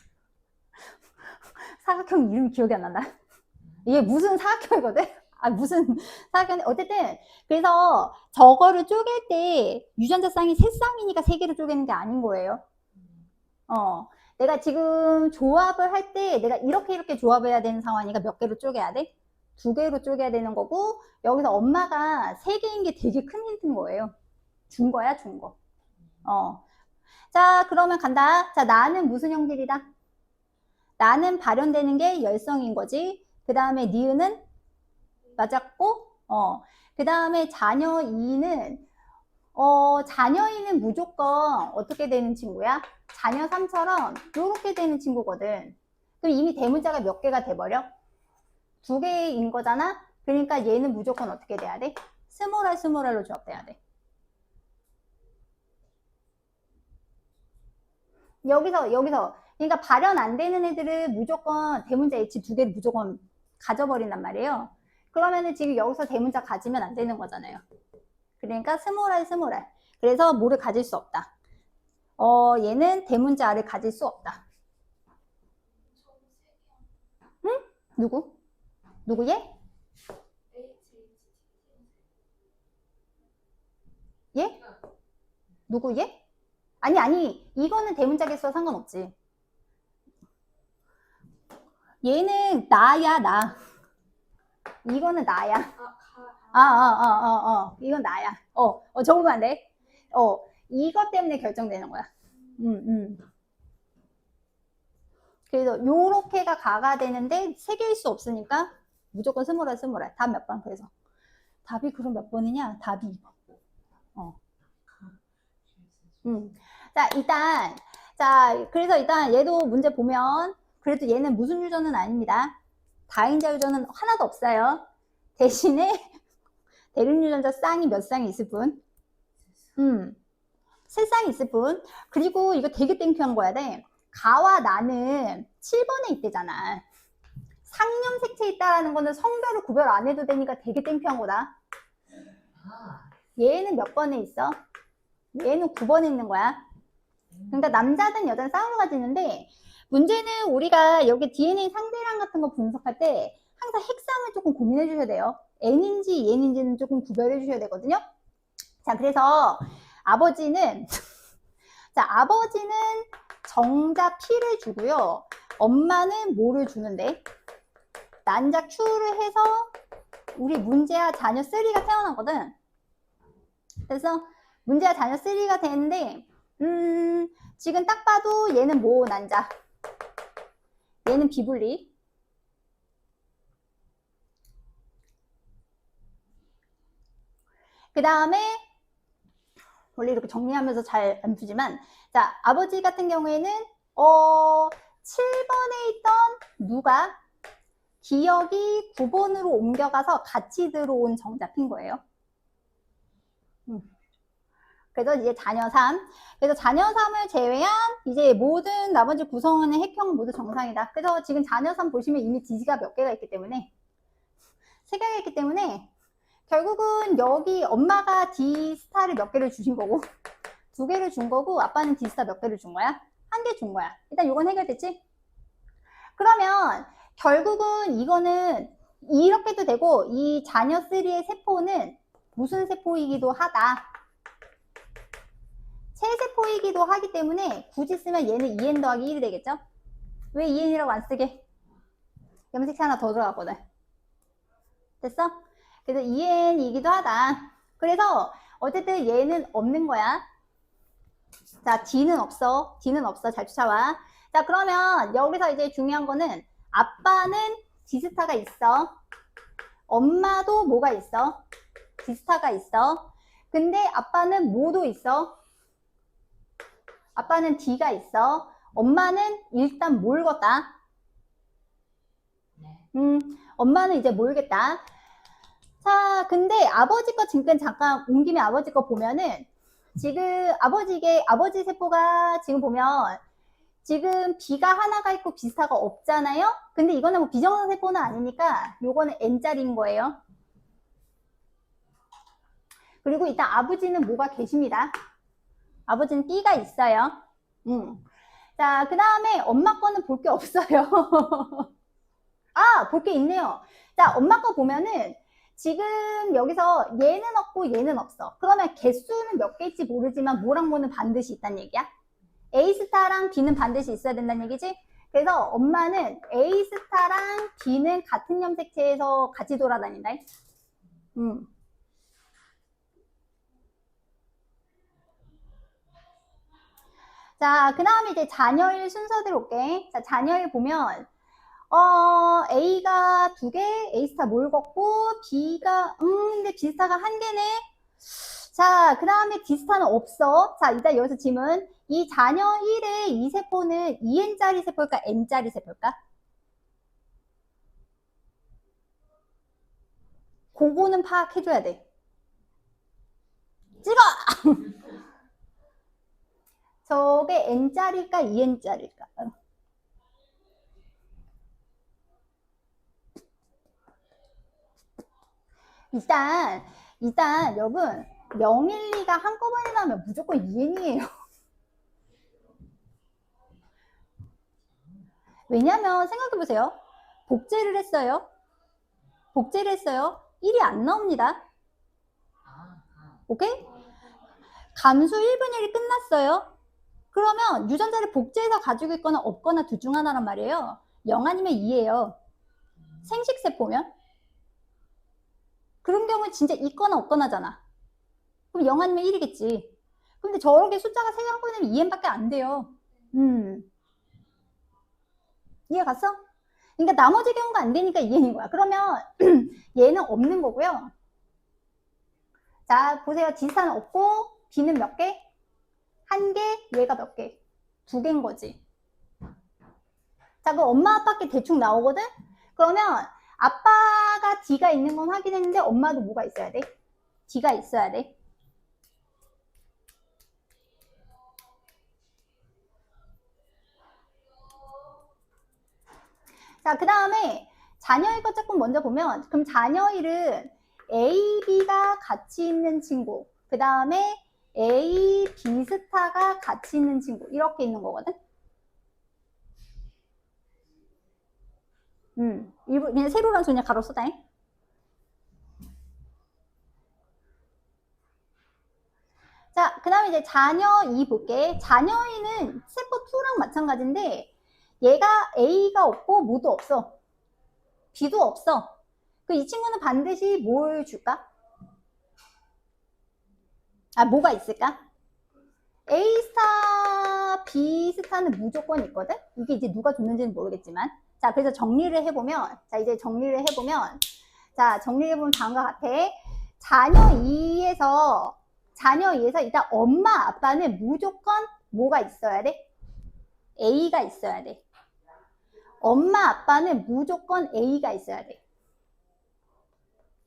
사각형 이름 기억이 안 난다. 이게 무슨 사각형이거든? 무슨 사각형, 어쨌든 그래서 저거를 쪼갤 때 유전자 쌍이 3쌍이니까 3개로 쪼개는 게 아닌 거예요. 내가 지금 조합을 할 때 내가 이렇게 조합해야 되는 상황이니까 몇 개로 쪼개야 돼? 2개로 쪼개야 되는 거고, 여기서 엄마가 3개인 게 되게 큰 힌트인 거예요. 준 거야, 준 거. 자, 그러면 간다. 자, 나는 무슨 형질이다? 나는 발현되는 게 열성인 거지. 그 다음에 니은은 맞았고, 그 다음에 자녀 2는, 자녀 2는 무조건 어떻게 되는 친구야? 자녀 3처럼 이렇게 되는 친구거든. 그럼 이미 대문자가 몇 개가 돼버려? 2개인 거잖아? 그러니까 얘는 무조건 어떻게 돼야 돼? 스몰 r, 스몰 r로 조합돼야 돼. 여기서. 그러니까 발현 안 되는 애들은 무조건 대문자 H 2개를 무조건 가져버린단 말이에요. 그러면은 지금 여기서 대문자 가지면 안 되는 거잖아요. 그러니까 스몰 r, 스몰 r. 그래서 뭐를 가질 수 없다. 얘는 대문자 R을 가질 수 없다. 응? 누구 얘? 얘? 누구 얘? 아니 이거는 대문자 개수와 상관없지. 얘는 나야, 나. 이거는 나야. 이건 나야. 적으면 안 돼. 이것 때문에 결정되는 거야. 그래서 요렇게가 가가 되는데 3개일 수 없으니까 무조건 스몰 r, 스몰 r. 답 몇 번? 그래서 답이 그럼 몇 번이냐? 답이 2번. 그래서 일단 얘도 문제 보면 그래도 얘는 무슨 유전은 아닙니다. 다인자 유전은 하나도 없어요. 대신에 대륙 유전자 쌍이 몇 쌍이 있을 뿐. 3쌍이 있을 뿐. 그리고 이거 되게 땡큐한 거야 돼. 가와 나는 7번에 있대잖아. 상념 색채 있다라는 거는 성별을 구별 안 해도 되니까 되게 땡큐한 거다. 얘는 몇 번에 있어? 얘는 9번에 있는 거야. 그러니까 남자든 여자든 쌍으로 가지는데, 문제는 우리가 여기 DNA 상대량 같은 거 분석할 때 항상 핵상을 조금 고민해 주셔야 돼요. N인지 N인지는 조금 구별해 주셔야 되거든요. 자, 그래서 아버지는 아버지는 정자 P를 주고요. 엄마는 뭐를 주는데? 난자 Q를 해서 우리 문제야 자녀 3가 태어나거든. 그래서 문제야 자녀 3가 되는데, 지금 딱 봐도 얘는 뭐 난자? 얘는 비분리. 그 다음에 원래 이렇게 정리하면서 잘 안 푸지만, 자, 아버지 같은 경우에는 7번에 있던 누가 기억이 9번으로 옮겨가서 같이 들어온 정자핀 거예요. 그래서 이제 자녀 3. 그래서 자녀 3을 제외한 이제 모든 나머지 구성원의 핵형은 모두 정상이다. 그래서 지금 자녀 3 보시면 이미 D가 몇 개가 있기 때문에 3개가 있기 때문에 결국은 여기 엄마가 D 스타를 몇 개를 주신 거고 2개를 준 거고 아빠는 D 스타 몇 개를 준 거야? 1개 준 거야. 일단 이건 해결됐지? 그러면 결국은 이거는 이렇게도 되고 이 자녀 3의 세포는 무슨 세포이기도 하다. 체세포이기도 하기 때문에 굳이 쓰면 얘는 2n 더하기 1이 되겠죠? 왜 2n이라고 안 쓰게? 염색체 하나 더 들어갔거든. 됐어? 그래서 2n이기도 하다. 그래서 어쨌든 얘는 없는 거야. 자, D는 없어. D는 없어. 잘 쫓아와. 자, 그러면 여기서 이제 중요한 거는 아빠는 D스타가 있어. 엄마도 뭐가 있어? D스타가 있어. 근데 아빠는 뭐도 있어? 아빠는 D가 있어. 엄마는 일단 모르겠다. 엄마는 이제 모르겠다. 자, 근데 아버지 거 잠깐 온 김에 아버지 거 보면은 지금 아버지 세포가 지금 보면 지금 B가 하나가 있고 B스타가 없잖아요. 근데 이거는 뭐 비정상 세포는 아니니까 요거는 N자리인 거예요. 그리고 일단 아버지는 뭐가 계십니다. 아버지는 B가 있어요. 자, 그 다음에 엄마 거는 볼 게 없어요. 아, 볼 게 있네요. 자, 엄마 거 보면은 지금 여기서 얘는 없고 얘는 없어. 그러면 개수는 몇 개일지 모르지만 뭐랑 뭐는 반드시 있다는 얘기야. A스타랑 B는 반드시 있어야 된다는 얘기지. 그래서 엄마는 A스타랑 B는 같은 염색체에서 같이 돌아다닌다. 자, 그 다음에 이제 자녀일 순서대로 올게. 자, 자녀일 보면 A가 2개, A스타 몰궜고, B가, 근데 B스타가 1개네? 자, 그 다음에 D스타는 없어. 자, 일단 여기서 질문. 이 자녀 1의 이 세포는 EN짜리 세포일까, N짜리 세포일까? 그거는 파악해줘야 돼. 찍어! 저게 N짜리일까, EN짜리일까? 일단 여러분 0, 1, 2가 한꺼번에 나오면 무조건 EN이에요. 왜냐면 생각해보세요. 복제를 했어요. 1이 안 나옵니다. 오케이? 감수 1분의 1이 끝났어요. 그러면 유전자를 복제해서 가지고 있거나 없거나 둘 중 하나란 말이에요. 0 아니면 2예요. 생식세포면. 그런 경우는 진짜 있거나 없거나잖아. 그럼 0 아니면 1이겠지. 근데 저렇게 숫자가 3개 한꺼번에 되면 2n밖에 안 돼요. 이해 갔어? 그러니까 나머지 경우가 안 되니까 2n인 거야. 그러면 얘는 없는 거고요. 자, 보세요. D스타는 없고 B는 몇 개? 1개, 얘가 몇 개? 2개인 거지. 자, 그럼 엄마 아빠께 대충 나오거든? 그러면 아빠가 D가 있는 건 확인했는데 엄마도 뭐가 있어야 돼? D가 있어야 돼. 자, 그 다음에 자녀일 것 조금 먼저 보면 그럼 자녀일은 A, B가 같이 있는 친구, 그 다음에 A, B 스타가 같이 있는 친구 이렇게 있는 거거든. 일부 그냥 세로랑 그냥 가로 써다. 자, 그 다음에 이제 자녀 2 볼게. 자녀 2는 세포 2랑 마찬가지인데 얘가 A가 없고 뭐도 없어. B도 없어. 그 이 친구는 반드시 뭘 줄까? 아, 뭐가 있을까? A스타, B스타는 무조건 있거든? 이게 이제 누가 줬는지는 모르겠지만. 자, 그래서 정리를 해보면, 자, 정리해보면 다음과 같아. 자녀 2에서 일단 엄마, 아빠는 무조건 뭐가 있어야 돼? A가 있어야 돼. 엄마, 아빠는 무조건 A가 있어야 돼.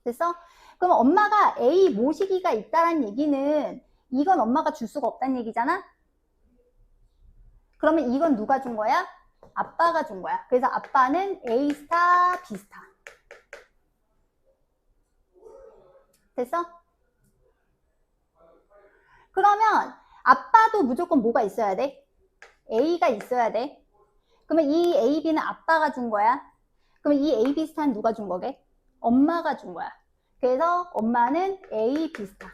됐어? 그럼 엄마가 A 모시기가 있다는 얘기는 이건 엄마가 줄 수가 없다는 얘기잖아? 그러면 이건 누가 준 거야? 아빠가 준 거야. 그래서 아빠는 A 스타, B 스타. 됐어? 그러면 아빠도 무조건 뭐가 있어야 돼? A가 있어야 돼. 그러면 이 A, B는 아빠가 준 거야. 그러면 이 A, B 스타는 누가 준 거게? 엄마가 준 거야. 그래서 엄마는 A, B 스타.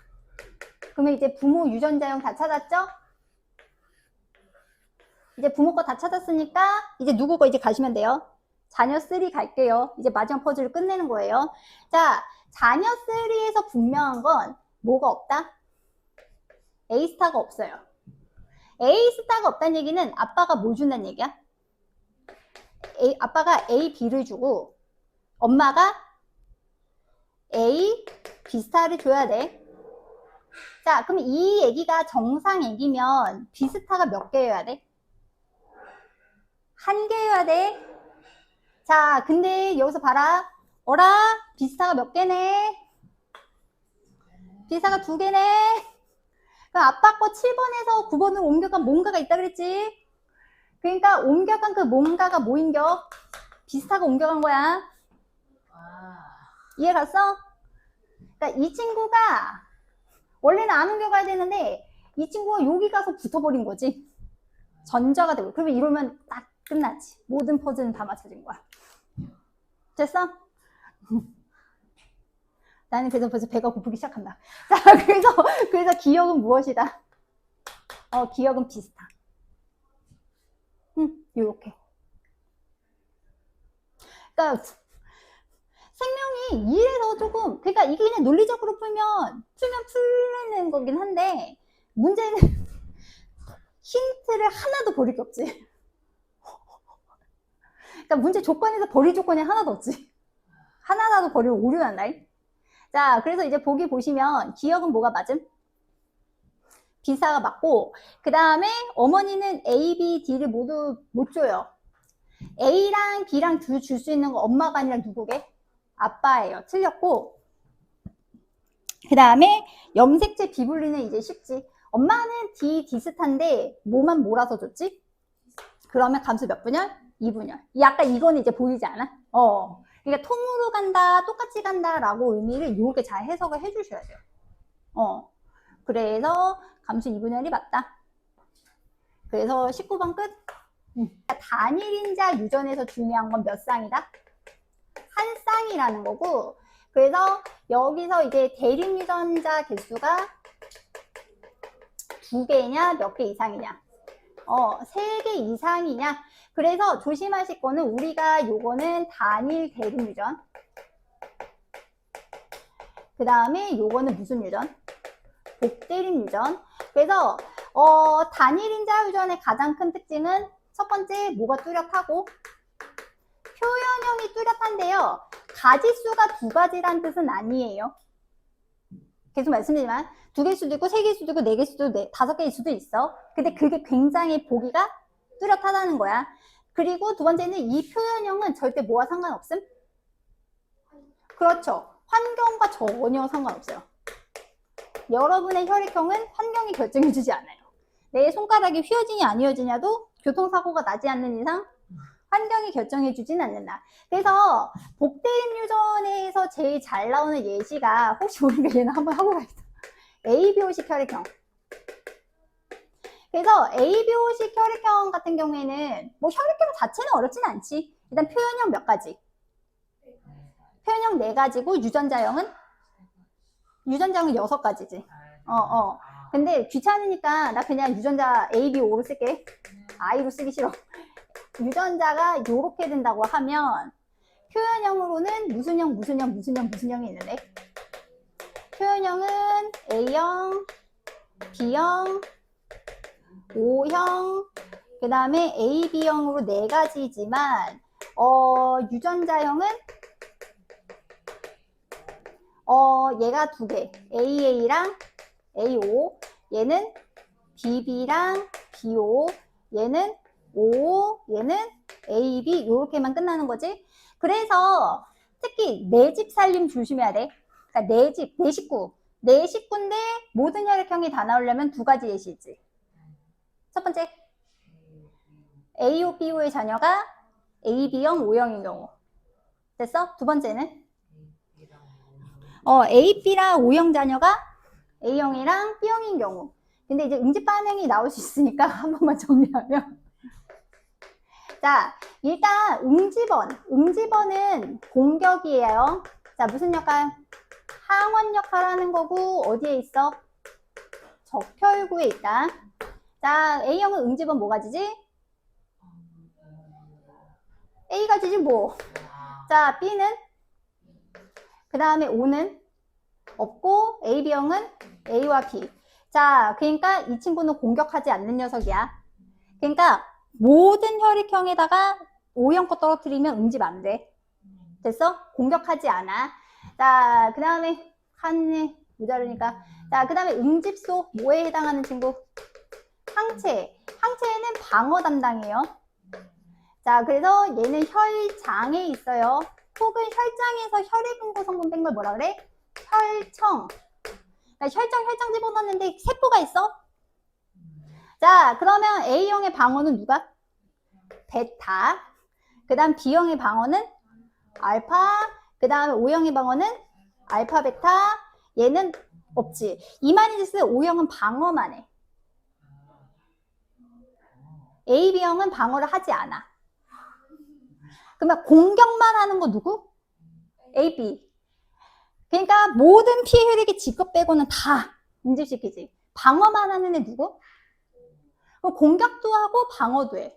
그러면 이제 부모 유전자형 다 찾았죠? 이제 부모 거 다 찾았으니까 이제 누구 거 이제 가시면 돼요. 자녀 3 갈게요. 이제 마지막 퍼즐을 끝내는 거예요. 자, 자녀 3에서 분명한 건 뭐가 없다? A스타가 없어요. A스타가 없다는 얘기는 아빠가 뭘 준다는 얘기야? 아빠가 A, B를 주고 엄마가 A, B 스타를 줘야 돼. 자, 그럼 이 애기가 정상 애기면 비스타가 몇 개여야 돼? 한 개여야 돼. 자, 근데 여기서 봐라. 어라? 비스타가 몇 개네? 비스타가 2개네? 그럼 아빠 거 7번에서 9번으로 옮겨간 뭔가가 있다 그랬지? 그러니까 옮겨간 그 뭔가가 뭐인겨? 비스타가 옮겨간 거야. 이해 갔어? 그러니까 이 친구가 원래는 안 옮겨가야 되는데 이 친구가 여기 가서 붙어버린 거지. 전자가 되고. 그러면 이러면 딱 끝나지. 모든 퍼즐은 다 맞춰진 거야. 됐어? 나는 그래서 벌써 배가 고프기 시작한다. 자, 그래서 기억은 무엇이다? 기억은 비스타. 요렇게. 그러니까 생명이 이래서 조금, 그러니까 이게 그냥 논리적으로 풀면 풀리는 거긴 한데, 문제는 힌트를 하나도 버릴 게 없지. 그러니까 문제 조건에서 버릴 조건이 하나도 없지. 하나라도 버리면 오류 난다. 자, 그래서 이제 보기 보시면 기억은 뭐가 맞음? 비스타가 맞고, 그 다음에 어머니는 A, B, D를 모두 못 줘요. A랑 B랑 둘 줄 수 있는 거 엄마가 아니라 누구게? 아빠예요. 틀렸고, 그 다음에 염색체 비분리는 이제 쉽지. 엄마는 D, D스타인데 뭐만 몰아서 줬지? 그러면 감수 몇 분열? 2분열. 약간 이거는 이제 보이지 않아? 그러니까 통으로 간다, 똑같이 간다 라고 의미를 이렇게 잘 해석을 해주셔야 돼요. 그래서 감수 2분열이 맞다. 그래서 19번 끝. 단일인자 유전에서 중요한 건 몇 쌍이다? 한 쌍이라는 거고, 그래서 여기서 이제 대립 유전자 개수가 2개냐, 몇 개 이상이냐? 3개 이상이냐? 그래서 조심하실 거는 우리가 요거는 단일 대립 유전. 그 다음에 요거는 무슨 유전? 복대립 유전. 그래서 단일인자 유전의 가장 큰 특징은 첫 번째 뭐가 뚜렷하고 표현형이 뚜렷한데요. 가지수가 2가지란 뜻은 아니에요. 계속 말씀드리지만 2개일 수도 있고 3개일 수도 있고 4개일 수도 있고 5개일 수도 있어. 근데 그게 굉장히 보기가 뚜렷하다는 거야. 그리고 두 번째는 이 표현형은 절대 뭐와 상관없음? 그렇죠. 환경과 전혀 상관없어요. 여러분의 혈액형은 환경이 결정해주지 않아요. 내 손가락이 휘어지냐 안 휘어지냐도 교통사고가 나지 않는 이상 환경이 결정해주진 않는다. 그래서 복대립 유전에서 제일 잘 나오는 예시가 혹시 모르니까 얘는 한번 하고 가겠다. ABO식 혈액형. 그래서 ABO식 혈액형 같은 경우에는 뭐 혈액형 자체는 어렵진 않지. 일단 표현형 몇 가지? 표현형 4가지고 유전자형은? 유전자형은 6가지지. 근데 귀찮으니까 나 그냥 유전자 A, B, O로 쓸게. I로 쓰기 싫어. 유전자가 요렇게 된다고 하면 표현형으로는 무슨 형이 있는데 표현형은 A형, B형, O형, 그 다음에 A, B형으로 4가지지만 유전자형은 얘가 2개 AA랑 AO, 얘는 BB랑 BO, 얘는 O, 얘는 AB 이렇게만 끝나는 거지. 그래서 특히 내 집 살림 조심해야 돼. 그러니까 내 식구인데 모든 혈액형이 다 나오려면 2가지 예시지. 첫 번째 AO, BO의 자녀가 AB형, O형인 경우. 됐어? 두 번째는 A, B랑 O형 자녀가 A형이랑 B형인 경우. 근데 이제 응집 반응이 나올 수 있으니까 한 번만 정리하면. 자, 일단 응집원은 공격이에요. 자, 무슨 역할? 항원 역할 하는 거고 어디에 있어? 적혈구에 있다. 자, A형은 응집원 뭐 가지지? A 가지지 뭐. 자, B는? 그 다음에 O는? 없고 AB형은 A와 B. 자, 그러니까 이 친구는 공격하지 않는 녀석이야. 그러니까 모든 혈액형에다가 O형 거 떨어뜨리면 응집 안 돼. 됐어? 공격하지 않아. 자, 그 다음에 칸이 모자르니까 자, 그 다음에 응집소 뭐에 해당하는 친구? 항체. 항체는 방어 담당이에요. 자, 그래서 얘는 혈장에 있어요. 혹은 혈장에서 혈액응고 성분 뺀 걸 뭐라 그래? 혈청. 혈장 집어넣었는데 세포가 있어? 자, 그러면 A형의 방어는 누가? 베타. 그 다음 B형의 방어는 알파. 그 다음에 O형의 방어는 알파, 베타. 얘는 없지. 이마니지스 O형은 방어만 해. A, B형은 방어를 하지 않아. 그러면 공격만 하는 거 누구? A, B. 그러니까 모든 피해 혈액의 직업 빼고는 다 응집시키지. 방어만 하는 애 누구? 공격도 하고 방어도 해.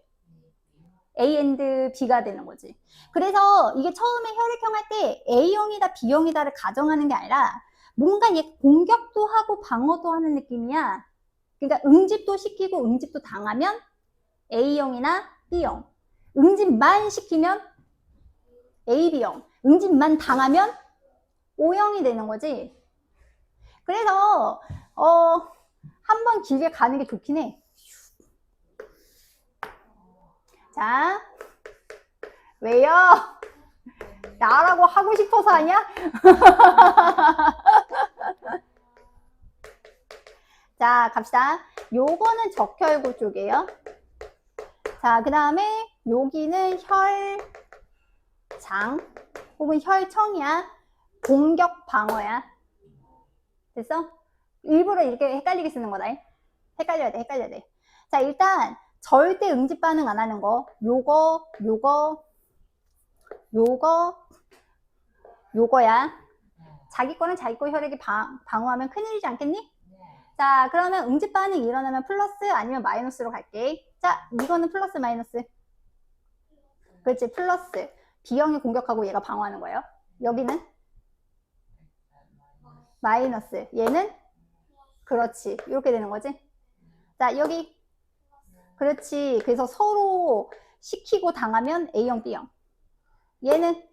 A and B가 되는 거지. 그래서 이게 처음에 혈액형 할 때 A형이다 B형이다를 가정하는 게 아니라 뭔가 얘 공격도 하고 방어도 하는 느낌이야. 그러니까 응집도 시키고 응집도 당하면 A형이나 B형. 응집만 시키면 A, B형. 응집만 당하면 O형이 되는 거지. 그래서 한번 길게 가는 게 좋긴 해. 자, 왜요? 나라고 하고 싶어서 하냐? 자, 갑시다. 요거는 적혈구 쪽이에요. 자, 그 다음에 여기는 혈장 혹은 혈청이야. 공격 방어야. 됐어? 일부러 이렇게 헷갈리게 쓰는 거다. 헷갈려야 돼. 자, 일단 절대 응집 반응 안 하는 거. 요거야. 자기 거는 자기 거 혈액이 방어하면 큰일이지 않겠니? 자, 그러면 응집 반응이 일어나면 플러스 아니면 마이너스로 갈게. 자, 이거는 플러스 마이너스. 그렇지, 플러스. B형이 공격하고 얘가 방어하는 거예요. 여기는 마이너스. 얘는 그렇지. 이렇게 되는 거지. 자, 여기 그렇지. 그래서 서로 시키고 당하면 A형, B형. 얘는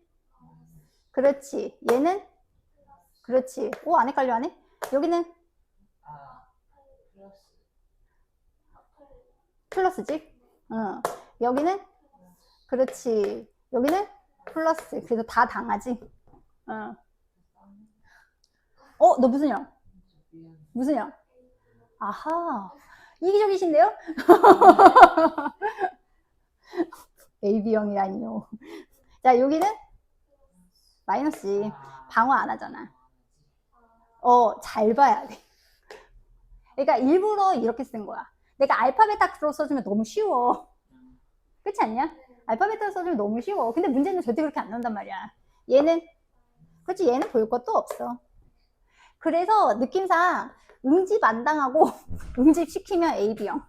그렇지. 얘는 그렇지. 오, 안 헷갈려 하네. 여기는 플러스지. 여기는 그렇지. 여기는 플러스. 그래서 다 당하지. 너 무슨 형? 무슨 형? 아하. 이기적이신데요? AB형이라니요. 자, 여기는 마이너스. 방어 안 하잖아. 잘 봐야 돼. 그러니까 일부러 이렇게 쓴 거야. 내가 알파, 베타로 써주면 너무 쉬워. 그렇지 않냐? 알파, 베타로 써주면 너무 쉬워. 근데 문제는 절대 그렇게 안 나온단 말이야. 얘는, 그렇지, 얘는 볼 것도 없어. 그래서 느낌상 응집 안 당하고 응집 시키면 A, B형.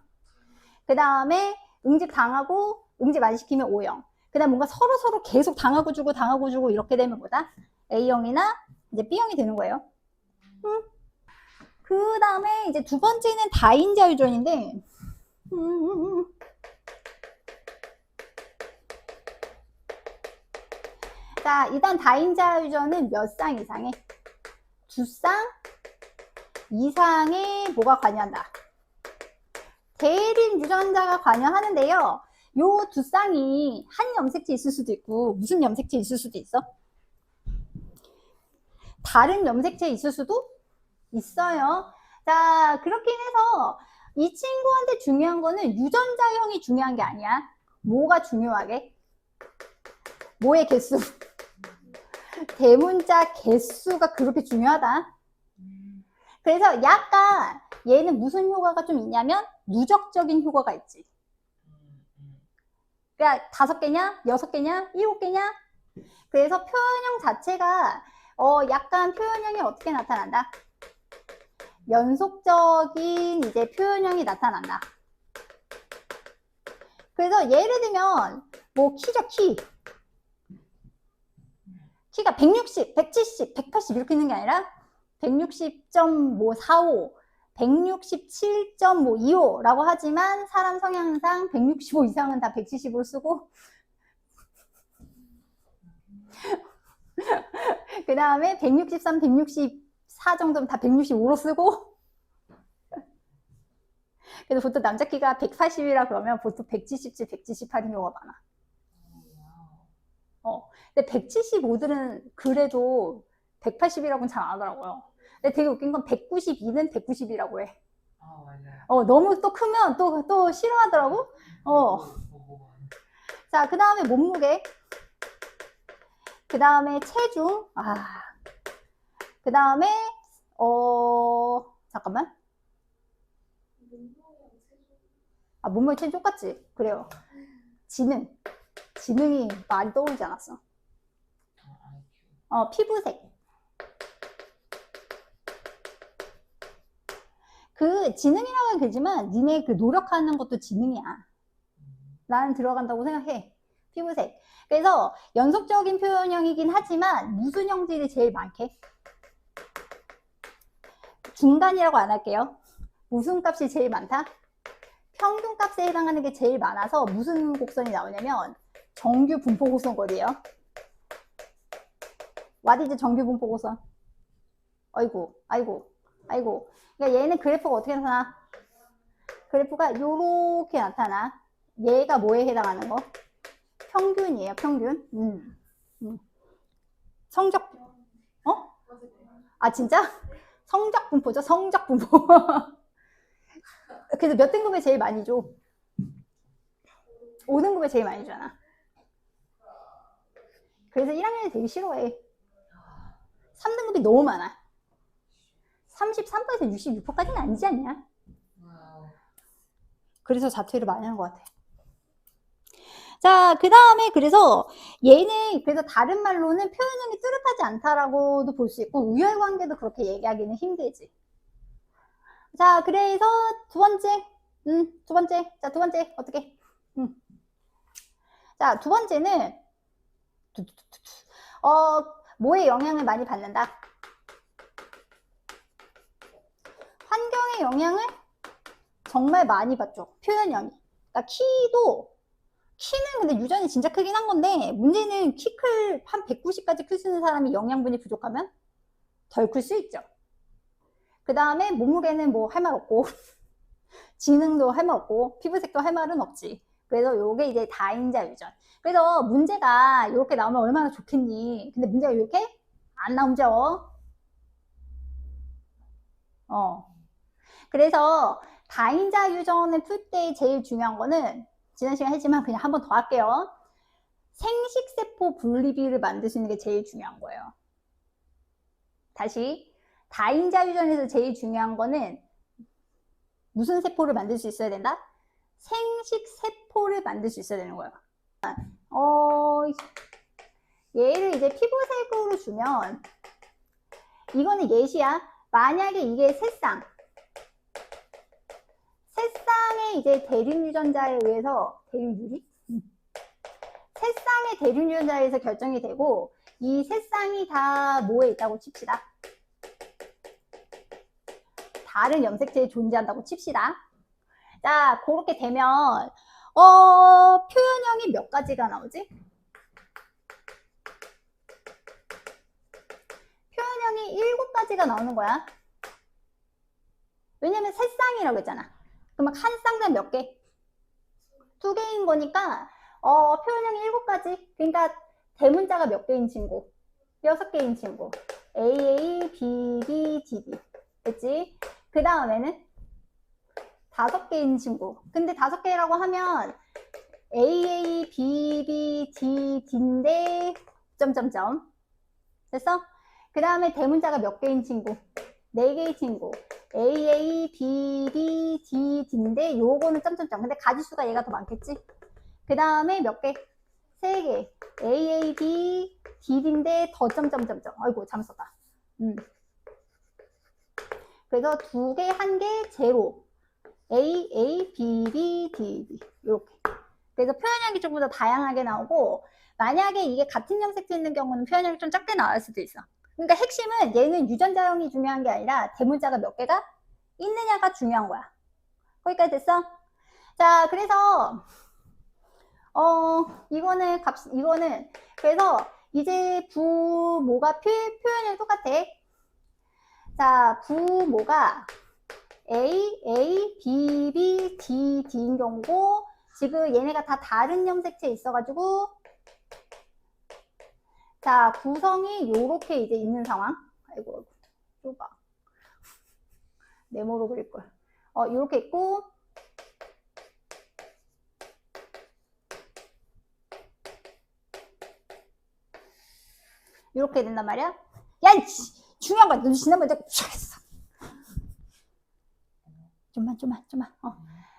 그 다음에 응집 당하고 응집 안 시키면 O형. 그 다음 뭔가 서로 계속 당하고 주고 이렇게 되면 뭐다? A형이나 이제 B형이 되는 거예요. 그 다음에 이제 두 번째는 다인자 유전인데, 자, 일단 다인자 유전은 몇 쌍 이상해? 2쌍 이상의 뭐가 관여한다? 대립 유전자가 관여하는데요. 요 두 쌍이 한 염색체 있을 수도 있고 무슨 염색체 있을 수도 있어? 다른 염색체 있을 수도 있어요. 자, 그렇긴 해서 이 친구한테 중요한 거는 유전자형이 중요한 게 아니야. 뭐가 중요하게? 뭐의 개수? 대문자 개수가 그렇게 중요하다. 그래서 약간 얘는 무슨 효과가 좀 있냐면 누적적인 효과가 있지. 그러니까 5개냐? 6개냐? 7개냐? 그래서 표현형 자체가 약간 표현형이 어떻게 나타난다? 연속적인 이제 표현형이 나타난다. 그래서 예를 들면 뭐 키죠, 키. 키가 160, 170, 180 이렇게 있는 게 아니라 160.45, 167.25라고 하지만 사람 성향상 165 이상은 다 170으로 쓰고 그 다음에 163, 164 4 정도면 다 165로 쓰고. 그래서 보통 남자 키가 180이라 그러면 보통 177, 178인 경우가 많아. 근데 175들은 그래도 180이라고는 잘 안 하더라고요. 근데 되게 웃긴 건 192는 190이라고 해. 너무 또 크면 또 싫어하더라고. 자, 그 다음에 몸무게. 그 다음에 체중. 그 다음에, 잠깐만. 몸무게 체중 똑같지? 그래요. 지능이 많이 떠오르지 않았어. 피부색. 그 지능이라고 하면 되지만 니네 그 노력하는 것도 지능이야. 나는 들어간다고 생각해. 피부색. 그래서 연속적인 표현형이긴 하지만 무슨 형질이 제일 많게? 중간이라고 안 할게요. 무슨 값이 제일 많다? 평균 값에 해당하는 게 제일 많아서 무슨 곡선이 나오냐면 정규 분포 곡선거리예요. What is 정규 분포 곡선? 아이고. 그러니까 얘는 그래프가 어떻게 나타나? 그래프가 요렇게 나타나. 얘가 뭐에 해당하는 거? 평균이에요, 평균. 성적, 진짜? 성적 분포죠, 성적 분포. 그래서 몇 등급에 제일 많이 줘? 5등급에 제일 많이 주잖아. 그래서 1학년이 되게 싫어해. 3등급이 너무 많아. 33%에서 66%까지는 아니지 않냐? 그래서 자퇴를 많이 하는 것 같아. 자, 그 다음에 그래서 얘는 그래서 다른 말로는 표현형이 뚜렷하지 않다라고도 볼 수 있고 우열관계도 그렇게 얘기하기는 힘들지. 자, 그래서 두 번째. 자, 두 번째 어떻게? 자, 두 번째는 뭐에 영향을 많이 받는다? 환경의 영향을 정말 많이 받죠. 표현형이. 그러니까 키는 근데 유전이 진짜 크긴 한 건데 문제는 한 190까지 클 수 있는 사람이 영양분이 부족하면 덜 클 수 있죠. 그 다음에 몸무게는 뭐 할 말 없고 지능도 할 말 없고 피부색도 할 말은 없지. 그래서 요게 이제 다인자 유전. 그래서 문제가 이렇게 나오면 얼마나 좋겠니. 근데 문제가 이렇게 안 나오죠. 그래서 다인자 유전을 풀 때 제일 중요한 거는 지난 시간에 했지만 그냥 한 번 더 할게요. 생식세포 분리비를 만들 수 있는 게 제일 중요한 거예요. 다시 다인자 유전에서 제일 중요한 거는 무슨 세포를 만들 수 있어야 된다? 생식세포를 만들 수 있어야 되는 거예요. 얘를 이제 피부색으로 주면 이거는 예시야. 만약에 이게 새쌍의 이제 대륙유전자에 의해서 새쌍의 대륙유전자에 의해서 결정이 되고 이 새쌍이 다 뭐에 있다고 칩시다. 다른 염색체에 존재한다고 칩시다. 자, 그렇게 되면 표현형이 몇 가지가 나오지? 표현형이 7가지가 나오는 거야. 왜냐면 새쌍이라고 했잖아. 그러면 한 쌍당 몇 개? 2개인 거니까 표현형이 7가지. 그러니까 대문자가 몇 개인 친구? 6개인 친구. AA, BB, DB. 됐지? 그 다음에는 5개인 친구. 근데 5개라고 하면 AA, BB, DD인데 점점점. 됐어? 그 다음에 대문자가 몇 개인 친구? 4개의 친구. AA, BB, DD인데 요거는 점점점. 근데 가지수가 얘가 더 많겠지? 그 다음에 몇 개? 3개. AA, B, DD인데 더 점점점점. 아이고 잘못 썼다. 그래서 2개, 1개, 제로. A, B, B, D, D. 이렇게. 그래서 표현형이 조금 더 다양하게 나오고 만약에 이게 같은 염색체 있는 경우는 표현형이 좀 작게 나올 수도 있어. 그러니까 핵심은 얘는 유전자형이 중요한 게 아니라 대문자가 몇 개가 있느냐가 중요한 거야. 거기까지 됐어? 자, 그래서 이거는 그래서 이제 부모가 표현형이 똑같아. 자, 부모가 A, A, B, B, D, D인 경우고 지금 얘네가 다 다른 염색체에 있어가지고 자, 구성이 요렇게 이제 있는 상황. 아이고, 좁아. 네모로 그릴걸. 요렇게 있고 요렇게 된단 말이야. 야, 중요한 거야. 너 지난번에 내가 했어. 좀만.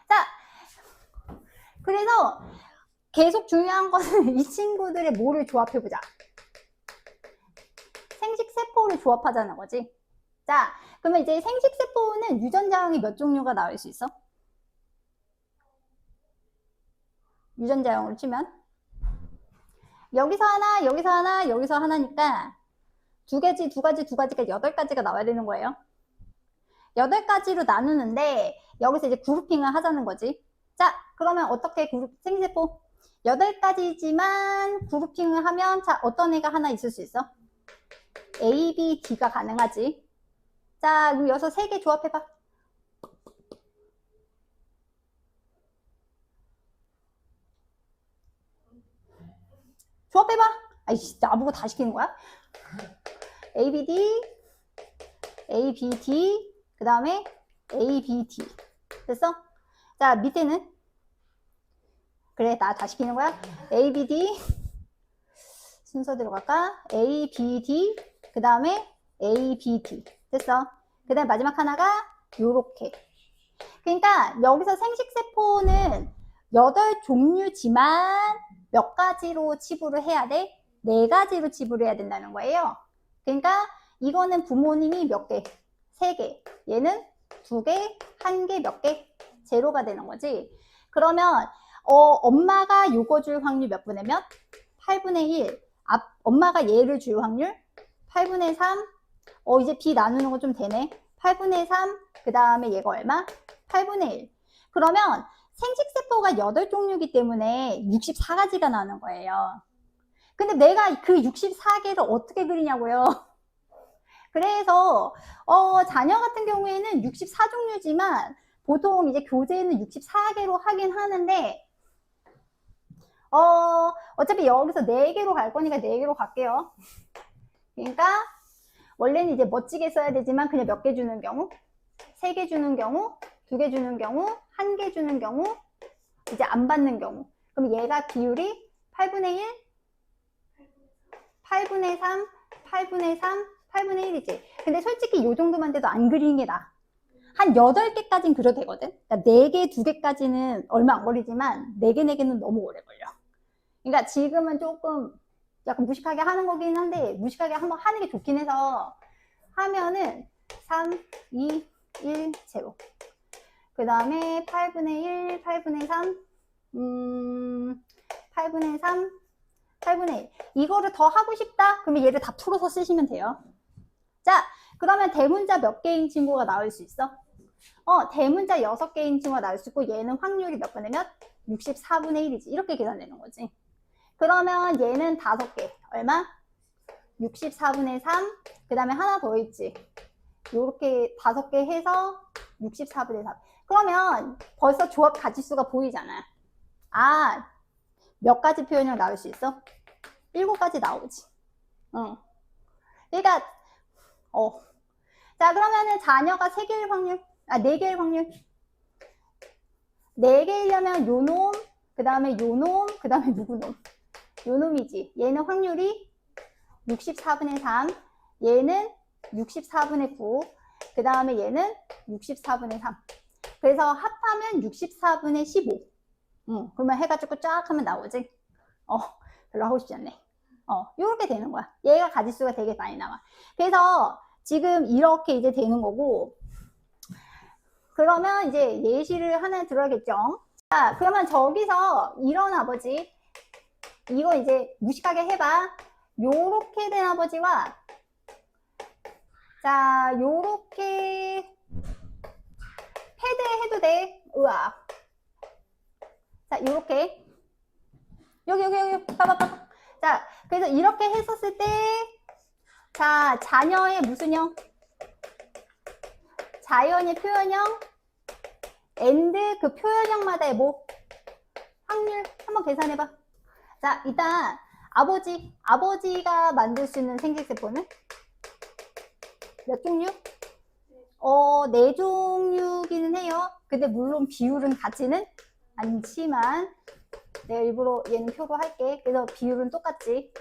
자, 그래서 계속 중요한 것은 이 친구들의 뭐를 조합해보자. 생식세포를 조합하자는 거지. 자, 그러면 이제 생식세포는 유전자형이 몇 종류가 나올 수 있어? 유전자형으로 치면 여기서 하나, 여기서 하나, 여기서 하나니까 두 가지가 8가지가 나와야 되는 거예요. 8가지로 나누는데 여기서 이제 그룹핑을 하자는 거지. 자, 그러면 어떻게 생식세포 8가지지만 그룹핑을 하면 자, 어떤 애가 하나 있을 수 있어? A, B, D가 가능하지. 자, 그럼 여기서 3개 조합해봐. 조합해봐. 아이씨, 나보고 다 시키는 거야? A, B, D, A, B, D, 그 다음에 A, B, D. 됐어? 자, 밑에는? 그래, 나 다 시키는 거야? A, B, D. 순서대로 갈까? A, B, D. 그 다음에 A, B, D. 됐어? 그 다음에 마지막 하나가 요렇게. 그러니까 여기서 생식세포는 8종류지만 몇 가지로 치부를 해야 돼? 4가지로 치부를 해야 된다는 거예요. 그러니까 이거는 부모님이 몇 개? 3개. 얘는 2개, 1개, 몇 개? 제로가 되는 거지. 그러면 엄마가 요거 줄 확률 몇 분의 몇? 8분의 1. 엄마가 얘를 줄 확률? 8분의 3. 이제 B 나누는 거 좀 되네. 8분의 3. 그 다음에 얘가 얼마? 8분의 1. 그러면 생식세포가 8종류이기 때문에 64가지가 나오는 거예요. 근데 내가 그 64개를 어떻게 그리냐고요. 그래서 자녀 같은 경우에는 64종류지만 보통 이제 교재는 64개로 하긴 하는데 어차피 여기서 4개로 갈 거니까 4개로 갈게요. 그러니까 원래는 이제 멋지게 써야 되지만 그냥 몇 개 주는 경우, 3개 주는 경우, 2개 주는 경우, 1개 주는 경우, 이제 안 받는 경우. 그럼 얘가 비율이 8분의 1, 8분의 3, 8분의 3, 8분의 1이지. 근데 솔직히 이 정도만 돼도 안 그리는 게 나아. 한 8개까지는 그려도 되거든. 그러니까 4개, 2개까지는 얼마 안 걸리지만 4개, 4개는 너무 오래 걸려. 그러니까 지금은 조금 약간 무식하게 하는 거긴 한데 무식하게 한번 하는 게 좋긴 해서 하면은 3, 2, 1, 제로. 그 다음에 8분의 1, 8분의 3, 8분의 3, 8분의 1. 이거를 더 하고 싶다? 그러면 얘를 다 풀어서 쓰시면 돼요. 자, 그러면 대문자 몇 개인 친구가 나올 수 있어? 대문자 6개인 친구가 나올 수 있고 얘는 확률이 몇 분의 몇? 64분의 1이지. 이렇게 계산되는 거지. 그러면 얘는 5개. 얼마? 64분의 3. 그 다음에 하나 더 있지. 요렇게 5개 해서 64분의 3. 그러면 벌써 조합 가지수가 보이잖아. 아, 몇 가지 표현이 나올 수 있어? 7가지 나오지. 그러니까 자, 그러면은 자녀가 3개일 확률, 4개일 확률. 4개이려면 요놈, 그 다음에 요놈, 그 다음에 누구놈? 요놈이지. 얘는 확률이 64분의 3, 얘는 64분의 9, 그 다음에 얘는 64분의 3. 그래서 합하면 64분의 15. 그러면 해가지고 쫙 하면 나오지. 별로 하고 싶지 않네. 요렇게 되는 거야. 얘가 가지수가 되게 많이 나와. 그래서 지금 이렇게 이제 되는 거고, 그러면 이제 예시를 하나 들어야겠죠. 자, 그러면 저기서 이런 아버지, 이거 이제 무식하게 해봐. 요렇게 된 아버지와, 자, 요렇게 패드 해도 돼. 우와. 자, 요렇게. 여기, 봐봐. 자, 그래서 이렇게 했었을 때, 자, 자녀의 무슨 형? 자연의 표현형 and 그 표현형마다의 뭐? 확률 한번 계산해봐. 자, 일단 아버지가 만들 수 있는 생식세포는 몇 종류? 4종류기는 해요. 근데 물론 비율은 같지는 않지만 내가 일부러 얘는 표로 할게. 그래서 비율은 똑같지.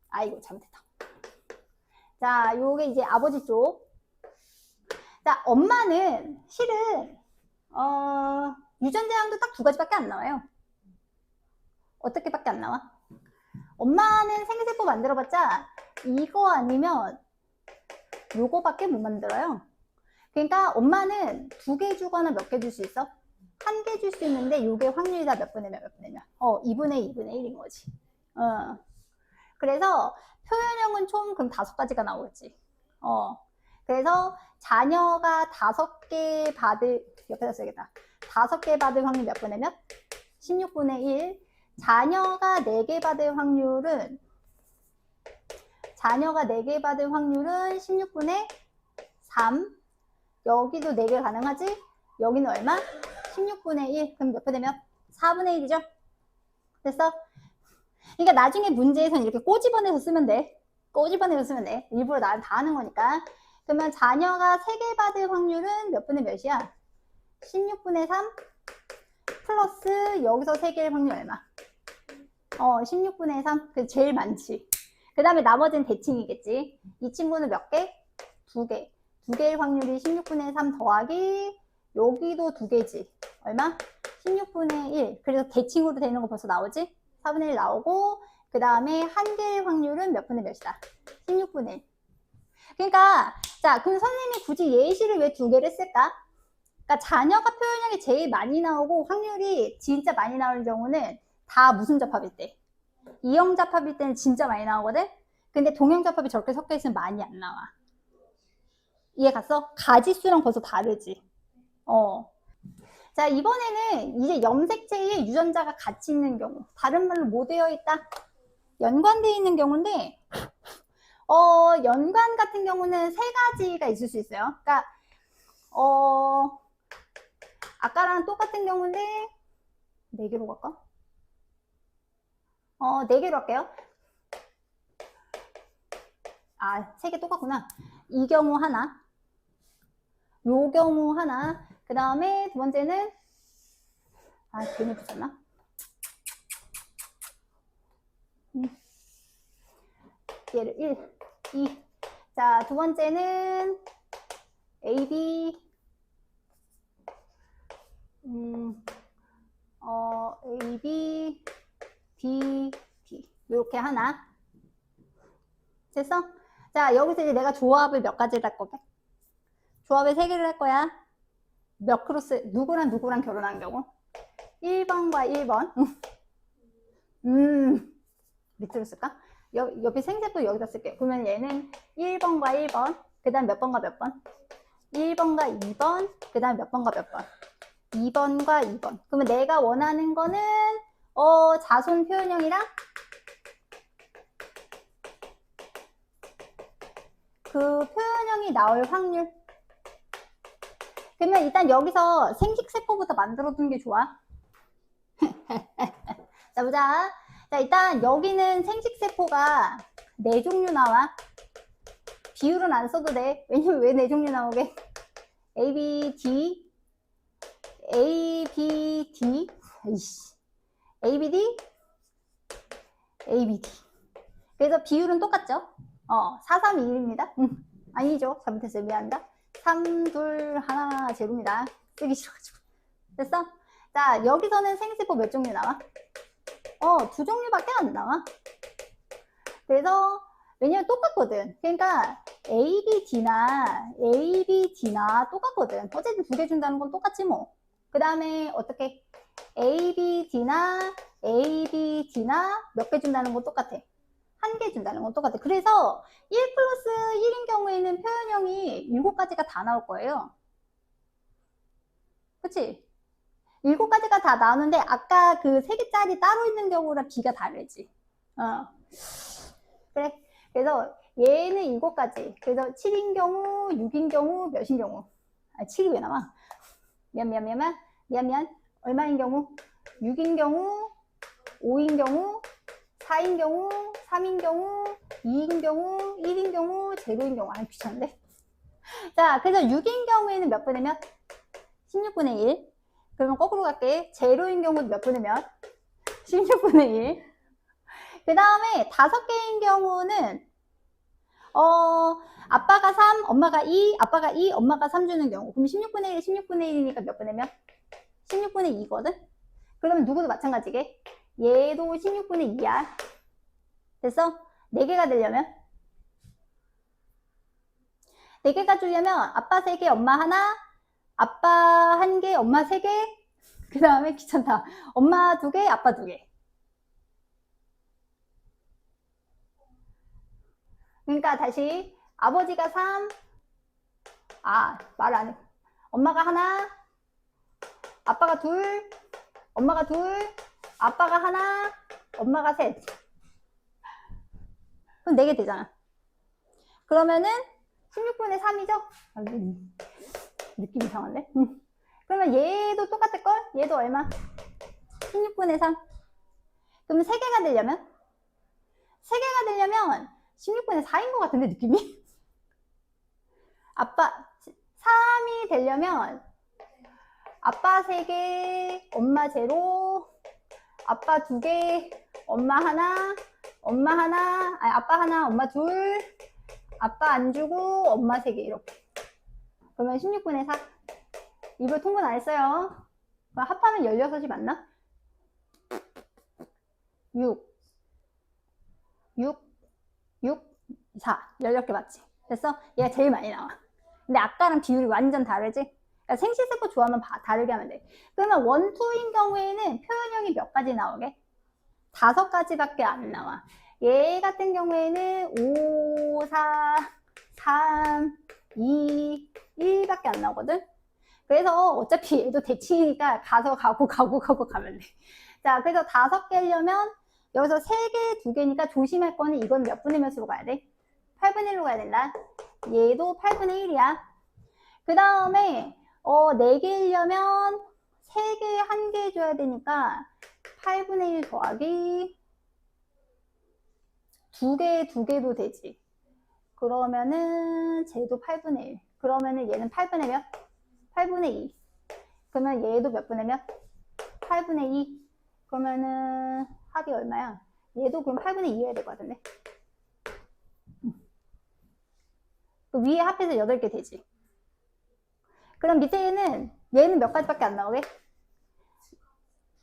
아이고 잘못했다. 자, 요게 이제 아버지 쪽. 자, 엄마는 실은 유전자양도 딱 2가지밖에 안 나와요. 어떻게밖에 안 나와? 엄마는 생리세포 만들어봤자 이거 아니면 요거밖에 못 만들어요. 그러니까 엄마는 2개 주거나 몇 개 줄 수 있어? 1개 줄 수 있는데 요게 확률이 다 몇 분의 몇 분의 몇? 2분의 1인 거지. 그래서 표현형은 총 그럼 5가지가 나오겠지. 그래서 자녀가 5개 받을, 옆에다 써야겠다. 5개 받을 확률 몇 분의 몇? 16분의 1. 자녀가 4개 받을 확률은 16분의 3. 여기도 4개 가능하지? 여기는 얼마? 16분의 1. 그럼 몇 분의 몇? 4분의 1이죠? 됐어? 그러니까 나중에 문제에서는 이렇게 꼬집어내서 쓰면 돼. 일부러 나 다 하는 거니까. 그러면 자녀가 3개 받을 확률은 몇 분의 몇이야? 16분의 3 플러스 여기서 3개의 확률 얼마? 16분의 3. 그 제일 많지. 그 다음에 나머지는 대칭이겠지. 이 친구는 몇 개? 2개. 2개의 확률이 16분의 3 더하기 여기도 2개지. 얼마? 16분의 1. 그래서 대칭으로 되는 거 벌써 나오지? 4분의 1 나오고 그 다음에 1개의 확률은 몇 분의 몇이다? 16분의 1. 그러니까 자, 그럼 선생님이 굳이 예시를 왜 2개를 쓸까? 그러니까 자녀가 표현형이 제일 많이 나오고 확률이 진짜 많이 나오는 경우는 다 무슨 접합일 때? 이형 접합일 때는 진짜 많이 나오거든? 근데 동형 접합이 저렇게 섞여 있으면 많이 안 나와. 이해 갔어? 가지수랑 벌써 다르지. 자, 이번에는 이제 염색체에 유전자가 같이 있는 경우. 다른 말로 뭐 되어 있다? 연관되어 있는 경우인데, 연관 같은 경우는 3가지가 있을 수 있어요. 그러니까, 아까랑 똑같은 경우인데, 4개로 갈까? 4개로 할게요. 3개 똑같구나. 이 경우 하나, 요 경우 하나, 그 다음에 2번째는, 괜히 붙였나? 얘를 1, 2. 자, 2번째는 A, B, A, B, D, D. 이렇게 하나. 됐어? 자, 여기서 이제 내가 조합을 몇 가지를 할 거야? 조합을 3개를 할 거야. 몇 크로스, 누구랑 누구랑 결혼한 경우? 1번과 1번. 밑으로 쓸까? 옆에 생세포 여기다 쓸게요. 그러면 얘는 1번과 1번, 그 다음 몇 번과 몇 번? 1번과 2번, 그 다음 몇 번과 몇 번? 2번과 2번. 그러면 내가 원하는 거는 자손 표현형이랑 그 표현형이 나올 확률. 그러면 일단 여기서 생식세포부터 만들어두는 게 좋아. 자, 보자. 자, 일단 여기는 생식세포가 4종류 나와. 비율은 안 써도 돼. 왜냐면 왜 4종류 나오게? A, B, D, A, B, D, A, B, D, A, B, D. 그래서 비율은 똑같죠? 4, 3, 2, 1입니다. 아니죠. 잘못했어요. 미안합니다. 3, 2, 1, 제로입니다. 쓰기 싫어가지고. 됐어? 자, 여기서는 생세포 몇 종류 나와? 2종류밖에 안 나와. 그래서 왜냐면 똑같거든. 그러니까 A, B, D나 똑같거든. 어쨌든 2개 준다는 건 똑같지 뭐. 그 다음에 어떻게 A, B, D나 몇 개 준다는 건 똑같아. 1개 준다는 건 똑같아. 그래서 1 플러스 1인 경우에는 표현형이 7가지가 다 나올 거예요. 그치? 7가지가 다 나오는데 아까 그 3개짜리 따로 있는 경우랑 비가 다르지. 그래. 그래서 얘는 이거까지. 그래서 7인 경우, 6인 경우, 몇인 경우? 아, 7이 왜 나와? 미안. 얼마인 경우? 6인 경우, 5인 경우, 4인 경우, 3인 경우, 2인 경우, 1인 경우, 제로인 경우. 아, 귀찮은데? 자, 그래서 6인 경우에는 몇 분의 몇? 16분의 1. 그러면 거꾸로 갈게. 제로인 경우는 몇 분의 몇? 16분의 1. 그 다음에 5개인 경우는 아빠가 3, 엄마가 2, 아빠가 2, 엄마가 3 주는 경우. 그럼 16분의 1, 16분의 1이니까 몇 분의 몇? 16분의 2거든? 그러면 누구도 마찬가지게. 얘도 16분의 2야. 됐어? 4개가 되려면? 4개가 주려면 아빠 3개, 엄마 하나, 아빠 1개, 엄마 3개, 그 다음에 귀찮다. 엄마 2개, 아빠 2개. 그러니까 다시 아버지가 3, 말 안 해. 엄마가 하나, 아빠가 2, 엄마가 2, 아빠가 하나, 엄마가 셋. 그럼 4개 되잖아. 그러면은 16분의 3이죠? 느낌 이상한데? 그러면 얘도 똑같을걸? 얘도 얼마? 16분의 3. 그러면 3개가 되려면? 3개가 되려면 16분의 4인 것 같은데, 느낌이? 아빠, 3이 되려면 아빠 3개, 엄마 0, 아빠 2개, 엄마 하나, 아빠 하나, 엄마 2, 아빠 안 주고 엄마 3개 이렇게. 그러면 16분의 4. 이거 통분 안 했어요. 합하면 16이 맞나? 6, 4. 16개 맞지? 됐어? 얘가 제일 많이 나와. 근데 아까랑 비율이 완전 다르지? 그러니까 생시세포 조합만 다르게 하면 돼. 그러면 1, 2인 경우에는 표현형이 몇 가지 나오게? 5가지밖에 안 나와. 얘 같은 경우에는 5, 4, 3, 2, 1밖에 안 나오거든? 그래서 어차피 얘도 대칭이니까 가고 가면 돼. 자, 그래서 5개려면 여기서 3개, 2개니까 조심할 거는 이건 몇 분의 몇으로 가야 돼? 8분의 1로 가야 된다. 얘도 8분의 1이야. 그 다음에 4개려면 3개, 1개 해줘야 되니까 8분의 1 더하기 2개도 되지. 그러면은 쟤도 8분의 1. 그러면은 얘는 8분의 몇? 8분의 2. 그러면 얘도 몇 분의 몇? 8분의 2. 그러면은 합이 얼마야? 얘도 그럼 8분의 2여야 될 것 같은데. 그 위에 합해서 8개 되지. 그럼 밑에는 얘는 몇 가지밖에 안 나오게?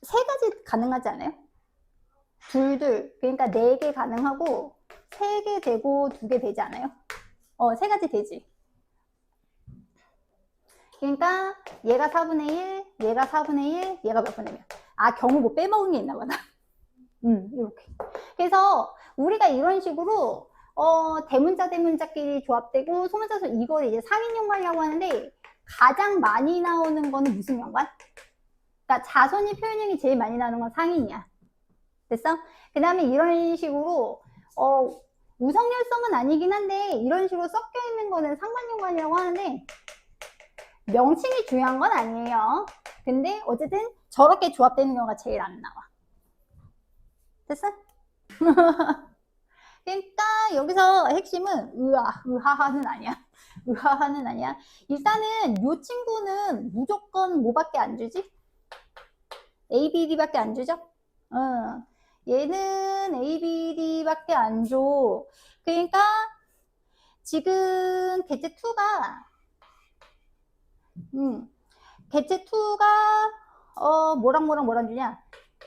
3가지 가능하지 않아요? 둘. 그러니까 4개 가능하고 3개 되고 2개 되지 않아요? 3가지 되지. 그러니까 얘가 4분의 1, 얘가 4분의 1, 얘가 몇 분의 몇? 경우 뭐 빼먹은 게 있나 보다. 이렇게. 그래서 우리가 이런 식으로 대문자끼리 조합되고 소문자 이거 이제 상인연관이라고 하는데 가장 많이 나오는 거는 무슨 연관? 그러니까 자손이 표현형이 제일 많이 나오는 건 상인이야. 됐어? 그 다음에 이런 식으로 우성열성은 아니긴 한데 이런 식으로 섞여 있는 거는 상관연관이라고 하는데 명칭이 중요한 건 아니에요. 근데 어쨌든 저렇게 조합되는 경우가 제일 안 나와. 됐어? 그러니까 여기서 핵심은 의하하는 아니야. 의하하는 아니야. 일단은 이 친구는 무조건 뭐밖에 안 주지? A, B, D밖에 안 주죠? 얘는 A, B, D밖에 안 줘. 그러니까 지금 개체 2가 개체 2가 뭐랑 주냐?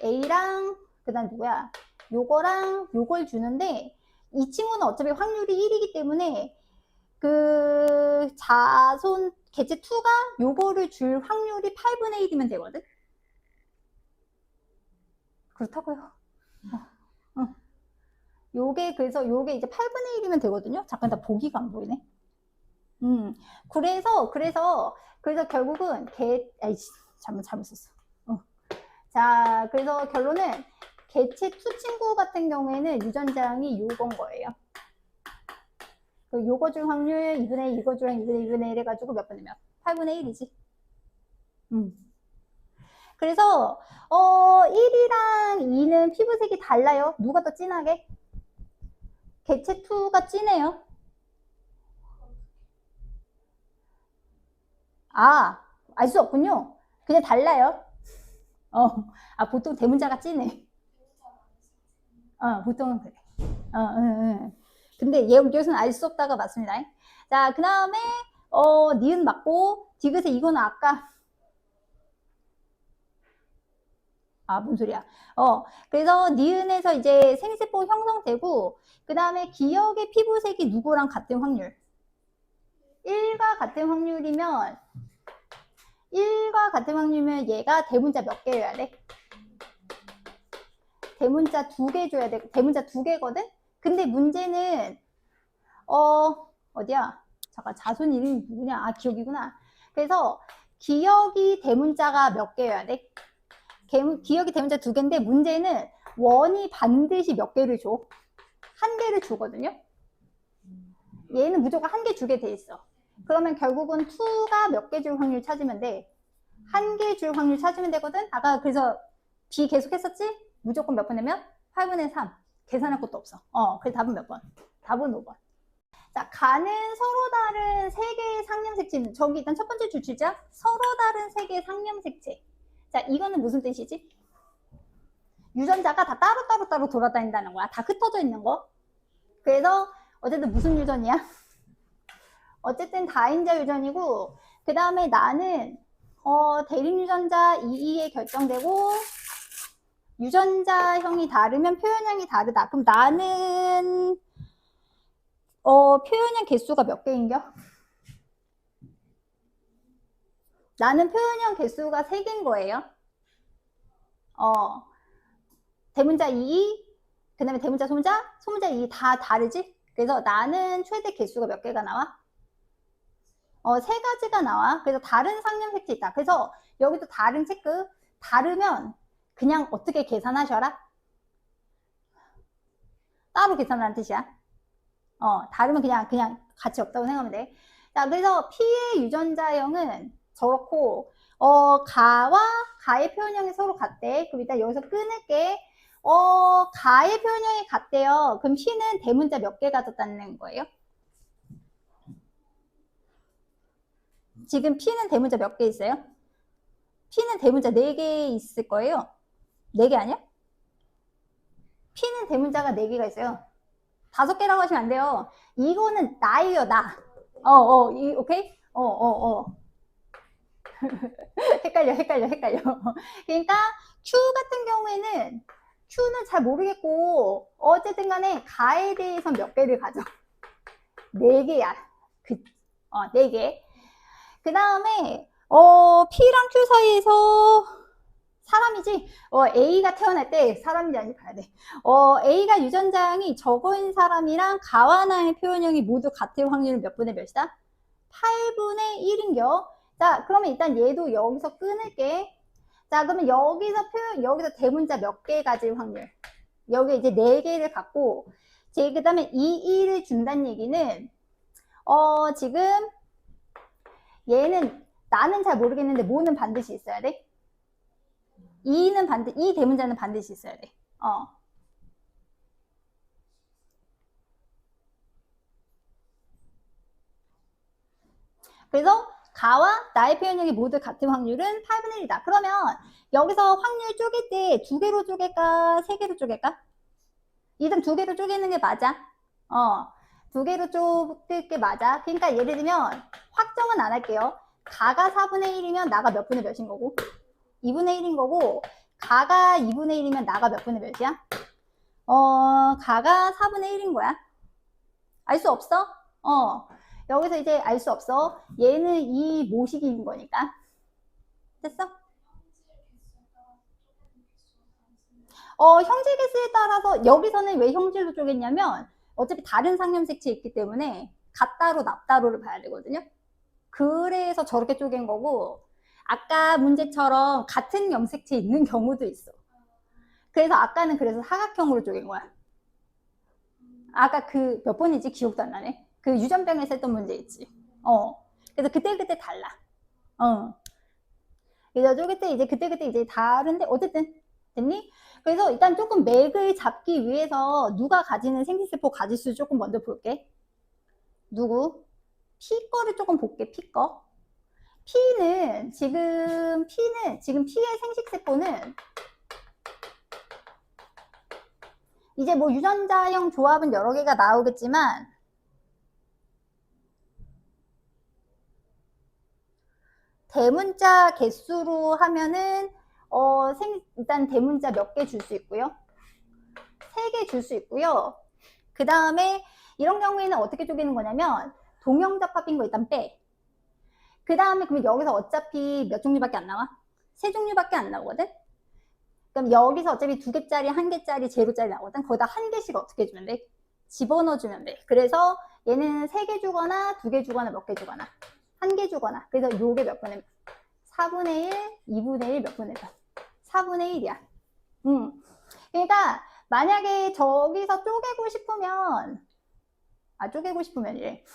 A랑 그다음 누구야? 요거랑 요걸 주는데 이 친구는 어차피 확률이 1이기 때문에 그 자손 개체 2가 요거를 줄 확률이 8분의 1이면 되거든? 그렇다고요. 그래서 요게 이제 8분의 1이면 되거든요? 잠깐 나 보기가 안 보이네. 그래서 결국은 잘못 썼어. 자, 그래서 결론은 개체 2 친구 같은 경우에는 유전자량이 요건 거예요. 그 요거 줄 확률 2분의 1, 이거 줄 확률 2분의 1 해가지고 몇 분의 몇? 8분의 1이지. 그래서 1이랑 2는 피부색이 달라요. 누가 더 진하게? 개체 2가 진해요. 알 수 없군요. 그냥 달라요. 보통 대문자가 진해. 보통은 그래. 근데 여기서는 알 수 없다가 맞습니다. 자, 그 다음에 니은 맞고 디귿에 이거는 아까 뭔 소리야. 그래서 니은에서 이제 생리세포 형성되고 그 다음에 기억의 피부색이 누구랑 같은 확률? 1과 같은 확률이면 얘가 대문자 몇 개여야 돼? 대문자 2개 줘야 돼. 대문자 2개거든? 근데 문제는 어디야? 잠깐 자손 이름이 누구냐? 기억이구나. 그래서 기억이 대문자가 몇 개여야 돼? 기억이 대문자 2개인데 문제는 원이 반드시 몇 개를 줘? 1개를 주거든요. 얘는 무조건 1개 주게 돼 있어. 그러면 결국은 2가 몇 개 줄 확률 찾으면 돼? 1개 줄 확률 찾으면 되거든? 아까 그래서 B 계속 했었지? 무조건 몇 번이면? 8분의 3. 계산할 것도 없어. 그래서 답은 몇 번? 답은 5번. 자, 가는 서로 다른 3개의 상념색체는 저기 일단 첫 번째 주치자 서로 다른 3개의 상념색체. 자, 이거는 무슨 뜻이지? 유전자가 다 따로 돌아다닌다는 거야. 다 흩어져 있는 거. 그래서 어쨌든 무슨 유전이야? 어쨌든 다인자 유전이고 그 다음에 나는 대립 유전자 2에 결정되고 유전자형이 다르면 표현형이 다르다. 그럼 나는 표현형 개수가 몇 개인겨? 나는 표현형 개수가 3개인 거예요. 대문자 2, 그 다음에 대문자 소문자 2 다 다르지? 그래서 나는 최대 개수가 몇 개가 나와? 3가지가 나와. 그래서 다른 상념색체 있다. 그래서 여기도 다른 체크. 다르면 그냥 어떻게 계산하셔라? 따로 계산하는 뜻이야. 다르면 그냥 가치 없다고 생각하면 돼. 자, 그래서 P의 유전자형은 저렇고, 가의 표현형이 서로 같대. 그럼 일단 여기서 끊을게. 가의 표현형이 같대요. 그럼 P는 대문자 몇 개 가졌다는 거예요? 지금 P는 대문자 몇 개 있어요? P는 대문자 4개 있을 거예요. 4개 아니야? P는 대문자가 4개가 있어요. 5개라고 하시면 안 돼요. 이거는 나예요, 나. 오케이? 헷갈려. 그러니까 Q 같은 경우에는 Q는 잘 모르겠고 어쨌든 간에 가에 대해서 몇 개를 가져? 4개야. 4개. 그 다음에 P랑 Q 사이에서 사람이지? A가 태어날 때 사람인지 아닌지 봐야 돼. A가 유전자형이 저거인 사람이랑 가와 나의 표현형이 모두 같을 확률은 몇 분의 몇이다? 8분의 1인겨. 자, 그러면 일단 얘도 여기서 끊을게. 자, 그러면 여기서 대문자 몇 개 가질 확률? 여기 이제 4개를 갖고, 그 다음에 2를 준다는 얘기는, 지금, 얘는, 나는 잘 모르겠는데, 뭐는 반드시 있어야 돼? 이 대문자는 반드시 있어야 돼. 그래서 가와 나의 표현형이 모두 같은 확률은 8분의 1이다. 그러면 여기서 확률 쪼갤 때 2개로 쪼갤까? 3개로 쪼갤까? 일단 2개로 쪼개는 게 맞아. 2개로 쪼갤 게 맞아. 그러니까 예를 들면 확정은 안 할게요. 가가 4분의 1이면 나가 몇 분의 몇인 거고? 2분의 1인 거고, 가가 2분의 1이면 나가 몇 분의 몇이야? 가가 4분의 1인 거야. 알 수 없어? 여기서 이제 알 수 없어. 얘는 이 모식인 거니까. 됐어? 형질 개수에 따라서 여기서는 왜 형질로 쪼갰냐면 어차피 다른 상념색체 있기 때문에 같다로 납다로를 봐야 되거든요. 그래서 저렇게 쪼갠 거고 아까 문제처럼 같은 염색체 있는 경우도 있어. 그래서 아까는 그래서 사각형으로 쪼갠 거야. 아까 그 몇 번이지? 기억도 안 나네. 그 유전병에서 했던 문제 있지. 그래서 그때 달라. 그래서 그때 이제 다른데 어쨌든 됐니? 그래서 일단 조금 맥을 잡기 위해서 누가 가지는 생식세포 가지수 조금 먼저 볼게. 누구? P 거를 조금 볼게. P 거. P는 지금 P의 생식세포는 이제 뭐 유전자형 조합은 여러 개가 나오겠지만 대문자 개수로 하면은 일단 대문자 몇 개 줄 수 있고요. 3개 줄 수 있고요. 그 다음에 이런 경우에는 어떻게 쪼개는 거냐면 동형접합인 거 일단 빼. 그 다음에 그러면 여기서 어차피 몇 종류밖에 안 나와? 3종류밖에 안 나오거든? 그럼 여기서 어차피 2개짜리, 1개짜리, 제로짜리 나오거든? 거기다 1개씩 어떻게 주면 돼? 집어넣어 주면 돼. 그래서 얘는 3개 주거나 2개 주거나 몇 개 주거나 1개 주거나. 그래서 요게 몇 분의 4분의 1, 2분의 1 몇 분의 몇? 4분의 1이야. 그러니까 만약에 저기서 쪼개고 싶으면 이래.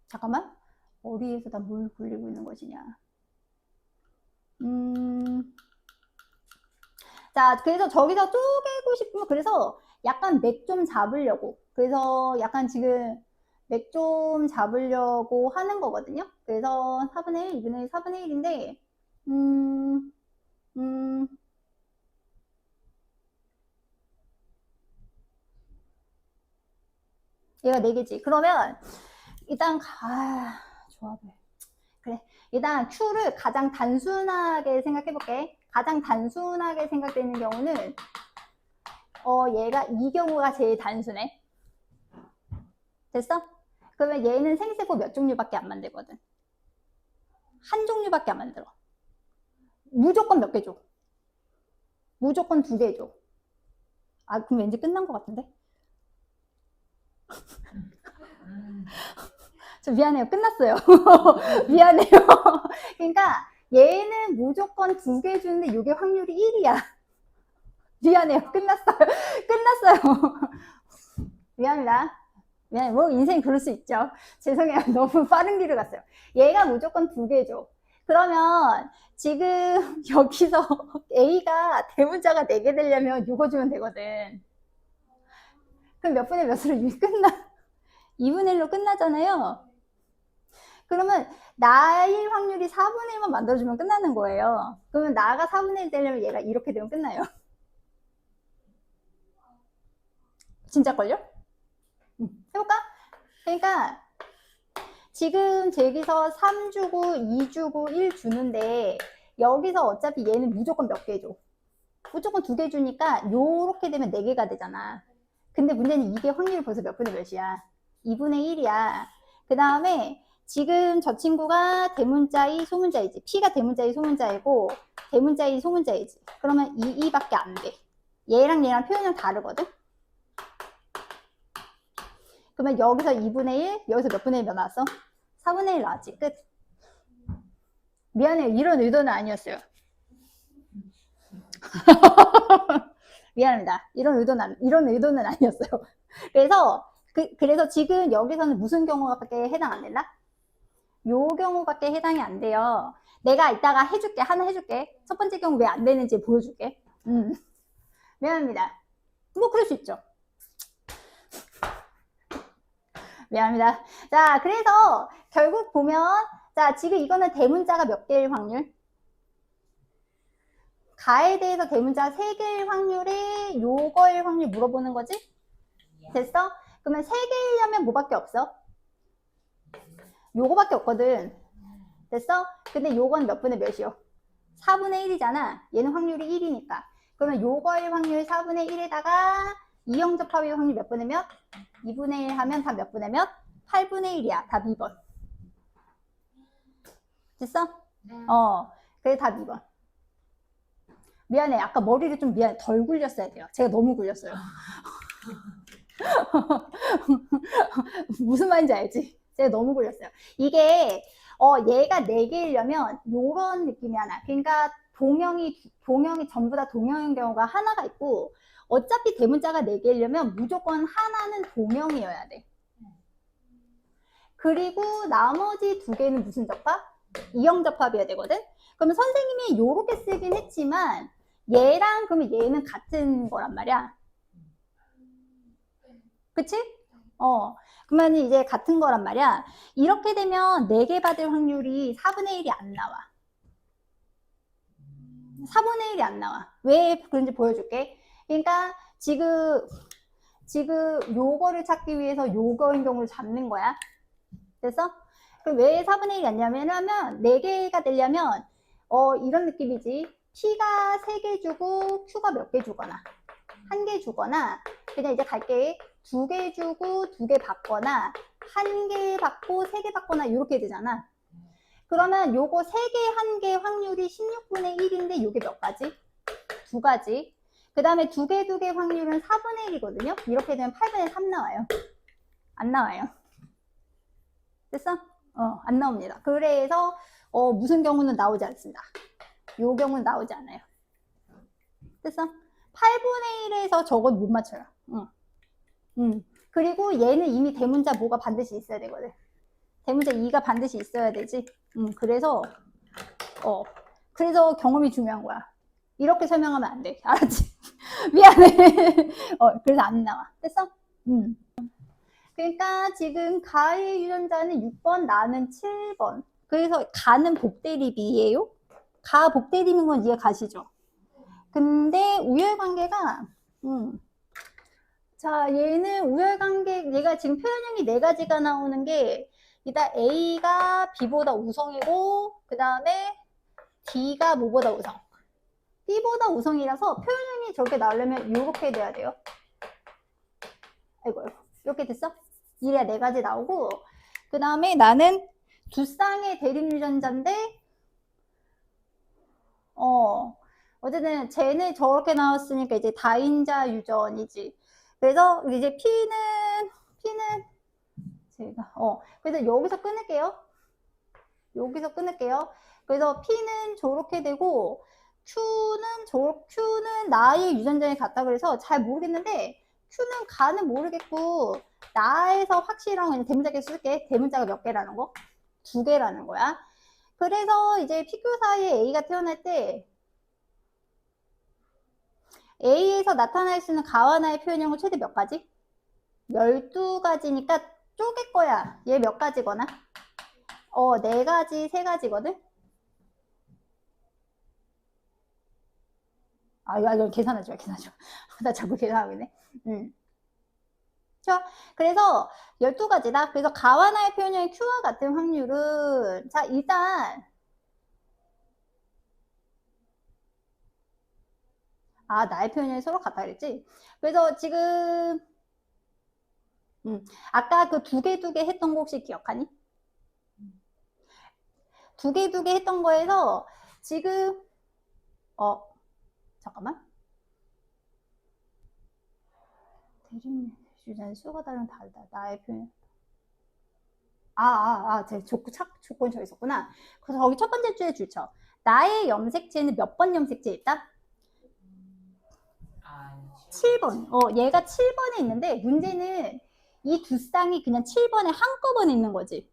잠깐만. 어디에서 다 뭘 굴리고 있는 것이냐. 자, 그래서 저기서 쪼개고 싶으면 그래서 약간 맥 좀 잡으려고. 그래서 약간 지금 맥 좀 잡으려고 하는 거거든요. 그래서 4분의 1, 2분의 1, 4분의 1인데 얘가 4개지. 그러면 일단 조합을 그래. 일단 Q를 가장 단순하게 생각해 볼게. 가장 단순하게 생각되는 경우는 얘가 이 경우가 제일 단순해. 됐어? 그러면 얘는 생세포 몇 종류밖에 안 만들거든. 한 종류밖에 안 만들어. 무조건 몇 개 줘. 무조건 2개 줘. 그럼 왠지 끝난 것 같은데? 저 미안해요. 끝났어요. 미안해요. 그러니까 얘는 무조건 2개 주는데 이게 확률이 1이야. 미안해요. 끝났어요. 미안합니다. 뭐 인생 그럴 수 있죠. 죄송해요. 너무 빠른 길을 갔어요. 얘가 무조건 2개 줘. 그러면 지금 여기서 A가 대문자가 4개 되려면 이거 주면 되거든. 그럼 몇 분의 몇으로 끝나? 2분의 1로 끝나잖아요. 그러면 나일 확률이 4분의 1만 만들어주면 끝나는 거예요. 그러면 나가 4분의 1 되려면 얘가 이렇게 되면 끝나요. 진짜걸요? 해볼까? 그러니까 지금 저기서 3 주고 2 주고 1 주는데 여기서 어차피 얘는 무조건 몇 개 줘? 무조건 2개 주니까 요렇게 되면 4개가 되잖아. 근데 문제는 이게 확률이 벌써 몇 분의 몇이야? 2분의 1이야. 그 다음에 지금 저 친구가 대문자이 소문자이지. P가 대문자이 소문자이고 대문자이 소문자이지. 그러면 2밖에 안 돼. 얘랑 표현형 다르거든? 그러면 여기서 2분의 1, 여기서 몇 분의 1 나왔어? 4분의 1 나왔지. 끝. 미안해요. 이런 의도는 아니었어요. 미안합니다. 이런 의도는 아니었어요. 그래서 지금 여기서는 무슨 경우밖에 해당 안 된다? 요 경우밖에 해당이 안 돼요. 내가 이따가 하나 해줄게. 첫 번째 경우 왜 안 되는지 보여줄게. 미안합니다. 뭐 그럴 수 있죠. 미안합니다. 자, 그래서 결국 보면 자, 지금 이거는 대문자가 몇 개일 확률? 가에 대해서 대문자 3개일 확률에 요거일 확률 물어보는 거지? 됐어? 그러면 3개이려면 뭐밖에 없어? 요거밖에 없거든. 됐어? 근데 요건 몇 분의 몇이요? 4분의 1이잖아. 얘는 확률이 1이니까. 그러면 요거일 확률 4분의 1에다가 이형접합의 확률 몇 분의 몇? 2분의 1 하면 다 몇 분의 몇? 8분의 1이야. 답 2번. 됐어? 그래 답 2번. 미안해. 아까 머리를 좀 덜 굴렸어야 돼요. 제가 너무 굴렸어요. 무슨 말인지 알지? 제가 너무 굴렸어요. 이게 얘가 4개이려면 요런 느낌이 하나. 그러니까 동형이 전부 다 동형인 경우가 하나가 있고, 어차피 대문자가 4개이려면 무조건 하나는 동형이어야 돼. 그리고 나머지 2개는 무슨 접합? 이형 접합이어야 되거든? 그러면 선생님이 요렇게 쓰긴 했지만, 그러면 얘는 같은 거란 말이야. 그치? 그러면 이제 같은 거란 말이야. 이렇게 되면 4개 받을 확률이 4분의 1이 안 나와. 4분의 1이 안 나와. 왜 그런지 보여줄게. 그러니까 지금 요거를 찾기 위해서 요거인 경우를 잡는 거야. 됐어? 그럼 왜 4분의 1이 안 나냐면, 왜냐면 4개가 되려면 이런 느낌이지. P가 3개 주고 Q가 몇 개 주거나 1개 주거나, 그냥 이제 갈게. 2개 주고 2개 받거나 1개 받고 3개 받거나 이렇게 되잖아. 그러면 요거 3개, 1개 확률이 16분의 1인데 요게 몇 가지? 2가지. 그 다음에 2개, 2개 확률은 4분의 1이거든요. 이렇게 되면 8분의 3 나와요. 안 나와요. 됐어? 안 나옵니다. 그래서 무슨 경우는 나오지 않습니다. 요 경우는 나오지 않아요. 됐어? 8분의 1에서 저건 못 맞춰요. 그리고 얘는 이미 대문자 뭐가 반드시 있어야 되거든. 대문자 2가 반드시 있어야 되지. 그래서 경험이 중요한 거야. 이렇게 설명하면 안 돼. 알았지? 미안해. 그래서 안 나와. 됐어? 그러니까 지금 가의 유전자는 6번, 나는 7번. 그래서 가는 복대립이에요. 가 복대립인 건 이해 가시죠? 근데 우열관계가 자, 얘는 우열관계, 얘가 지금 표현형이 4가지가 나오는 게, 일단 A가 B보다 우성이고, 그 다음에 D가 뭐보다 우성? B보다 우성이라서 표현형이 저렇게 나오려면 이렇게 돼야 돼요. 아이고, 이렇게 됐어? 이래야 4가지 나오고, 그 다음에 나는 두 쌍의 대립유전자인데, 어쨌든 쟤는 저렇게 나왔으니까 이제 다인자 유전이지. 그래서 이제 P는 제가 그래서 여기서 끊을게요. 그래서 P는 저렇게 되고 Q는 나의 유전자에 같다 그래서 잘 모르겠는데 Q는 가는 모르겠고 나에서 확실한 그냥 대문자께 쓸게. 대문자가 몇 개라는 거? 2개라는 거야. 그래서 이제 PQ 사이에 A가 태어날 때 A에서 나타날 수 있는 가와 나의 표현형은 최대 몇 가지? 12가지니까 쪼갤 거야. 얘 몇 가지거나? 4가지, 3가지거든? 이거 계산하지 마. 나 자꾸 계산하고 있네. 그래서 12가지다. 그래서 가와 나의 표현형이 Q와 같은 확률은, 자, 일단, 나의 표현이 서로 같다 그랬지? 그래서 지금 아까 그 2개 했던 거 혹시 기억하니? 2개 했던 거에서 지금 잠깐만. 대립유전 수가 다르다. 나의 표현. 제 조건 저기 있었구나. 그래서 거기 첫 번째 줄에 줄쳐. 나의 염색체는 몇 번 염색체 있다? 7번. 얘가 7번에 있는데 문제는 이 두 쌍이 그냥 7번에 한꺼번에 있는 거지.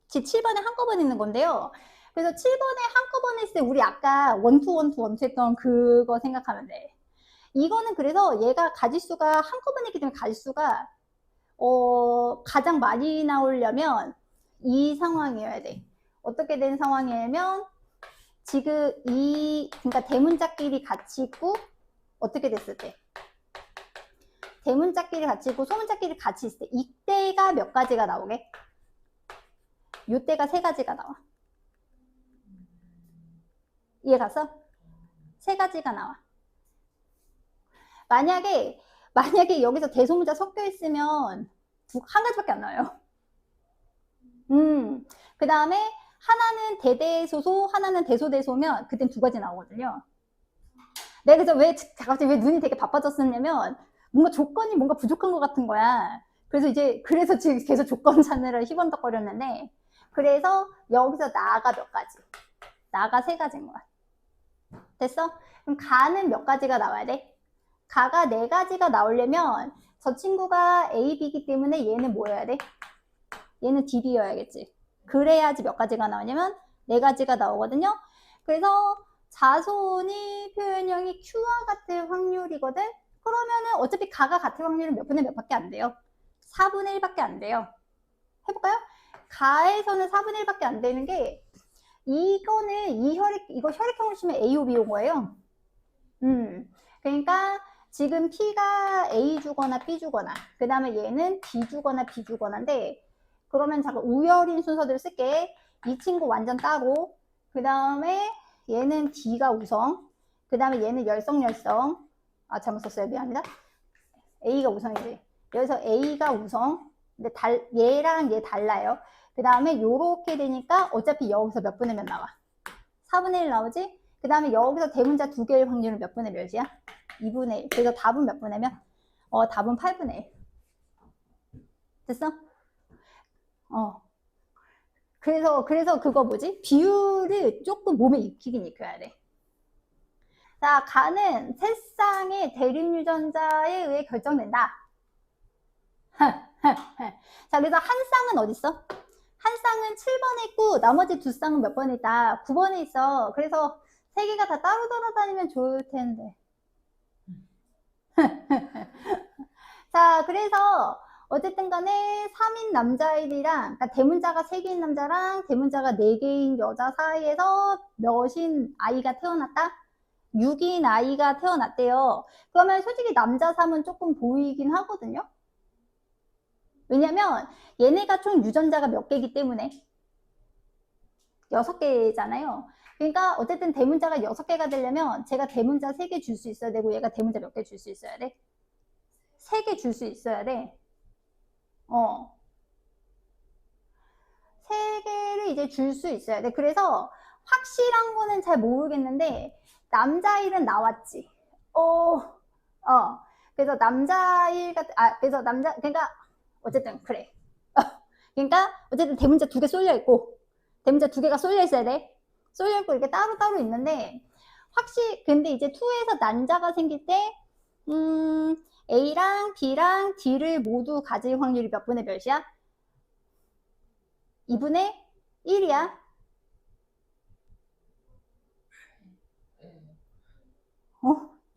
7번에 한꺼번에 있는 건데요. 그래서 7번에 한꺼번에 있을 때 우리 아까 원투 했던 그거 생각하면 돼. 이거는 그래서 얘가 가지수가 한꺼번에 있기 때문에 가지수가 가장 많이 나오려면 이 상황이어야 돼. 어떻게 된 상황이냐면 지금 그러니까 대문자끼리 같이 있고 어떻게 됐을 때? 대문자끼리 같이 있고 소문자끼리 같이 있을 때 이때가 몇 가지가 나오게? 요때가 3가지가 나와. 이해 갔어? 3가지가 나와. 만약에 여기서 대소문자 섞여 있으면 한 가지밖에 안 나와요. 그 다음에 하나는 대대소소, 하나는 대소대소면 그땐 2가지 나오거든요. 내가 그래서 갑자기 왜 눈이 되게 바빠졌었냐면 뭔가 조건이 뭔가 부족한 것 같은 거야. 그래서 지금 계속 조건 찾느라 희번덕거렸는데 그래서 여기서 나가 몇 가지? 나가 3가지인 거야. 됐어? 그럼 가는 몇 가지가 나와야 돼? 가가 4가지가 나오려면 저 친구가 A, B이기 때문에 얘는 뭐여야 돼? 얘는 D, B여야겠지. 그래야지 몇 가지가 나오냐면 4가지가 나오거든요. 그래서 자손이 표현형이 Q와 같을 확률이거든. 그러면은 어차피 가가 같을 확률은 몇 분의 몇밖에 안 돼요? 4분의 1밖에 안 돼요. 해볼까요? 가에서는 4분의 1밖에 안 되는 게 이거는 이거 혈액형으로 치면 A, O, B 온 거예요. 그러니까 지금 P가 A 주거나 B 주거나 그 다음에 얘는 D 주거나 B 주거나인데 그러면 잠깐 우열인 순서대로 쓸게. 이 친구 완전 따로 그 다음에 얘는 D가 우성 그 다음에 얘는 열성 아 잘못 썼어요. 미안합니다. A가 우성이지. 여기서 A가 우성 근데 얘랑 얘 달라요. 그 다음에 요렇게 되니까 어차피 여기서 몇 분의 몇 나와? 4분의 1 나오지? 그 다음에 여기서 대문자 2개일 확률은 몇 분의 몇이야? 2분의 1. 그래서 답은 몇 분의 몇? 답은 8분의 1. 됐어? 그래서 그거 뭐지? 비율을 조금 몸에 익히긴 익혀야 돼. 자, 가는 세쌍의 대립 유전자에 의해 결정된다. 자, 그래서 한 쌍은 어디 있어? 한 쌍은 7번에 있고 나머지 2쌍은 몇 번에 있다? 9번에 있어. 그래서 3개가 다 따로 돌아다니면 좋을 텐데. 자, 그래서 어쨌든 간에 3인 남자애들이랑 그러니까 대문자가 3개인 남자랑 대문자가 4개인 여자 사이에서 몇인 아이가 태어났다? 6인 아이가 태어났대요. 그러면 솔직히 남자 3은 조금 보이긴 하거든요. 왜냐면 얘네가 총 유전자가 몇 개이기 때문에 6개잖아요. 그러니까 어쨌든 대문자가 6개가 되려면 제가 대문자 3개 줄 수 있어야 되고 얘가 대문자 몇 개 줄 수 있어야 돼? 3개 줄 수 있어야 돼. 3개를 이제 줄 수 있어야 돼. 그래서 확실한 거는 잘 모르겠는데 남자일은 나왔지. 그래서 남자일 그래서 그러니까 어쨌든 그래. 그러니까 어쨌든 대문자 2개 쏠려 있고 대문자 2개가 쏠려 있어야 돼. 쏠려 있고 이렇게 따로 있는데 근데 이제 2에서 난자가 생길 때 A랑 B랑 D를 모두 가질 확률이 몇 분의 몇이야? 2분의 1이야.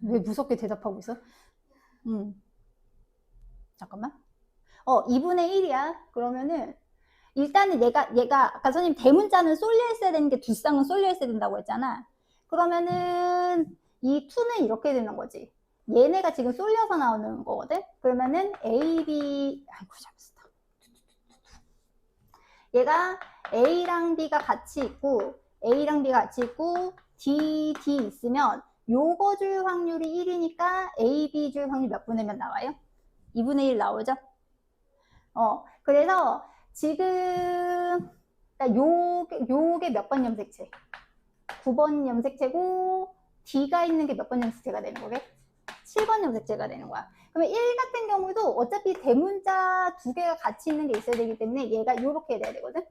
왜 무섭게 대답하고 있어? 잠깐만. 2분의 1이야. 그러면은 일단은 얘가 아까 선생님 대문자는 쏠려 있어야 되는 게 2쌍은 쏠려 있어야 된다고 했잖아. 그러면은 이 2는 이렇게 되는 거지. 얘네가 지금 쏠려서 나오는 거거든. 그러면은 A, B 아이고 잘못했다. 얘가 A랑 B가 같이 있고 A랑 B가 같이 있고 D 있으면 요거 줄 확률이 1이니까 A, B 줄 확률 몇 분의 몇 나와요? 2분의 1 나오죠? 그래서 지금 요게 몇 번 염색체? 9번 염색체고 D가 있는 게 몇 번 염색체가 되는 거게? 7번 염색체가 되는 거야. 그러면 1 같은 경우도 어차피 대문자 2개가 같이 있는 게 있어야 되기 때문에 얘가 요렇게 돼야 되거든.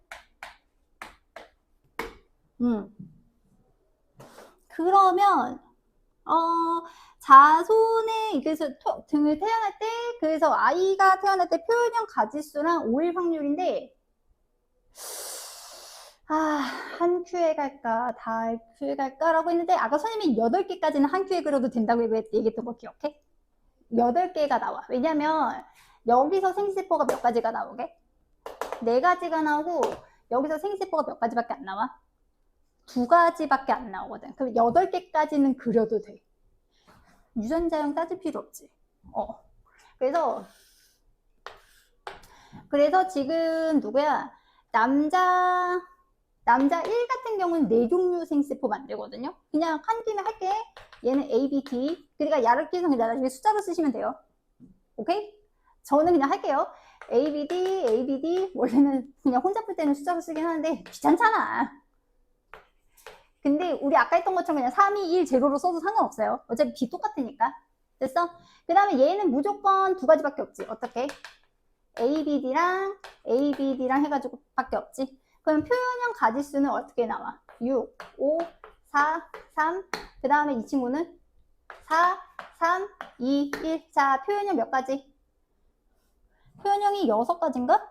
그러면 자손의 그래서 등을 태어날 때 그래서 아이가 태어날 때 표현형 가지수랑 5일 확률인데 한 큐에 갈까 다 큐에 갈까라고 했는데 아까 선생님이 8개까지는 한 큐에 그려도 된다고 얘기했던 거 기억해? 8개가 나와. 왜냐면 여기서 생리세포가 몇 가지가 나오게? 4가지가 나오고 여기서 생리세포가 몇 가지밖에 안 나와? 2가지밖에 안 나오거든. 그럼 8개까지는 그려도 돼. 유전자형 따질 필요 없지. 그래서 지금 누구야? 남자 1 같은 경우는 4종류 생세포 만들거든요. 그냥 한 김에 할게. 얘는 A, B, D. 그러니까 야릇기에서 그냥 나중에 숫자로 쓰시면 돼요. 오케이? 저는 그냥 할게요. A, B, D, A, B, D. 원래는 그냥 혼자 풀 때는 숫자로 쓰긴 하는데 귀찮잖아. 근데 우리 아까 했던 것처럼 그냥 3, 2, 1 제로로 써도 상관없어요. 어차피 B 똑같으니까. 됐어? 그 다음에 얘는 무조건 2가지밖에 없지. 어떻게? A, B, D랑 해가지고 밖에 없지. 그럼 표현형 가지수는 어떻게 나와? 6, 5, 4, 3. 그 다음에 이 친구는 4, 3, 2, 1. 자, 표현형 몇 가지? 표현형이 6가지인가?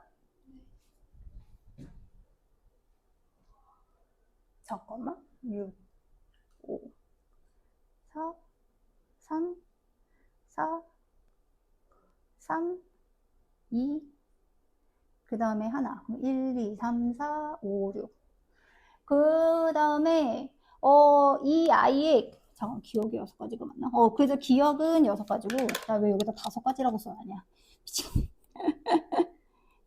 잠깐만. 6, 5, 4, 3, 4, 3, 2, 그 다음에 하나. 1, 2, 3, 4, 5, 6. 그 다음에, 이 아이의, 잠깐, 기억이 6가지가 맞나? 그래서 기억은 6가지고, 나 왜 여기다 5가지라고 써놨냐? 미치겠네.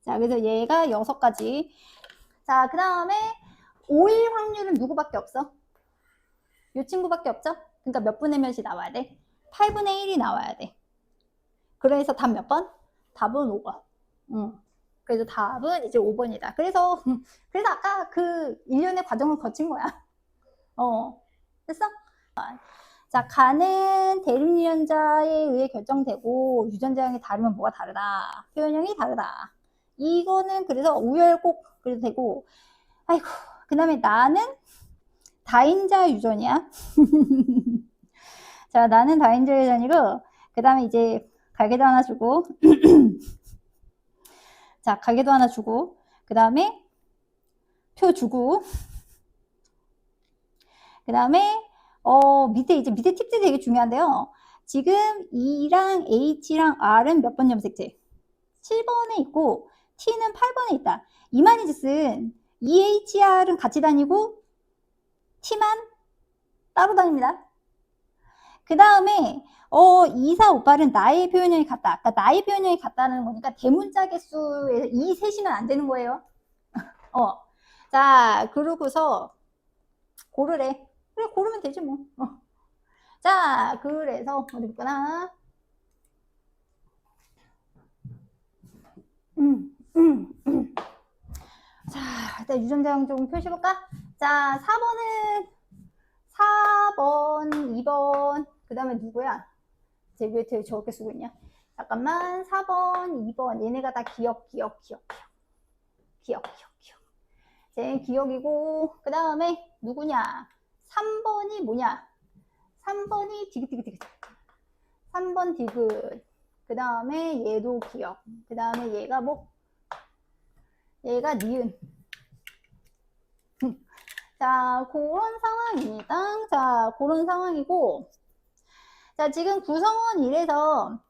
자, 그래서 얘가 6가지. 자, 그 다음에, 5일 확률은 누구밖에 없어? 이 친구밖에 없죠? 그러니까 몇 분의 몇이 나와야 돼? 8분의 1이 나와야 돼. 그래서 답 몇 번? 답은 5번. 그래서 답은 이제 5번이다. 그래서 아까 그 일련의 과정을 거친 거야. 됐어? 자, 가는 대립유전자에 의해 결정되고 유전자형이 다르면 뭐가 다르다? 표현형이 다르다. 이거는 그래서 우열꼭 그래도 되고, 아이고, 그 다음에 나는 다인자 유전이야. 자, 나는 다인자 유전이고, 그 다음에 이제 가게도 하나 주고, 자, 가게도 하나 주고, 그 다음에 표 주고, 그 다음에 밑에 팁들이 되게 중요한데요. 지금 E랑 H랑 R은 몇 번 염색체? 7번에 있고 T는 8번에 있다. 이 말인즉슨 EHR은 같이 다니고 T만 따로 다닙니다. 그 다음에 2, 4, 5, 8은 나의 표현형이 같다. 그러니까 나의 표현형이 같다는 거니까 대문자 개수에서 이 셋이면 안 되는 거예요. 자, 그러고서 고르래. 그래, 고르면 되지 뭐. 자, 그래서 어디 볼까나. 자, 일단 유전자형 좀 표시해볼까? 자, 4번, 2번, 그 다음에 누구야? 쟤 왜 되게 저렇게 쓰고 있냐? 잠깐만, 4번, 2번, 얘네가 다 기억. 쟤 기억이고, 그 다음에 누구냐? 3번이 뭐냐? 3번이 디귿. 3번 디귿. 그 다음에 얘도 기억. 그 다음에 얘가 뭐? 얘가 니은. 자, 그런 상황입니다. 자, 그런 상황이고. 자, 지금 구성원 1에서,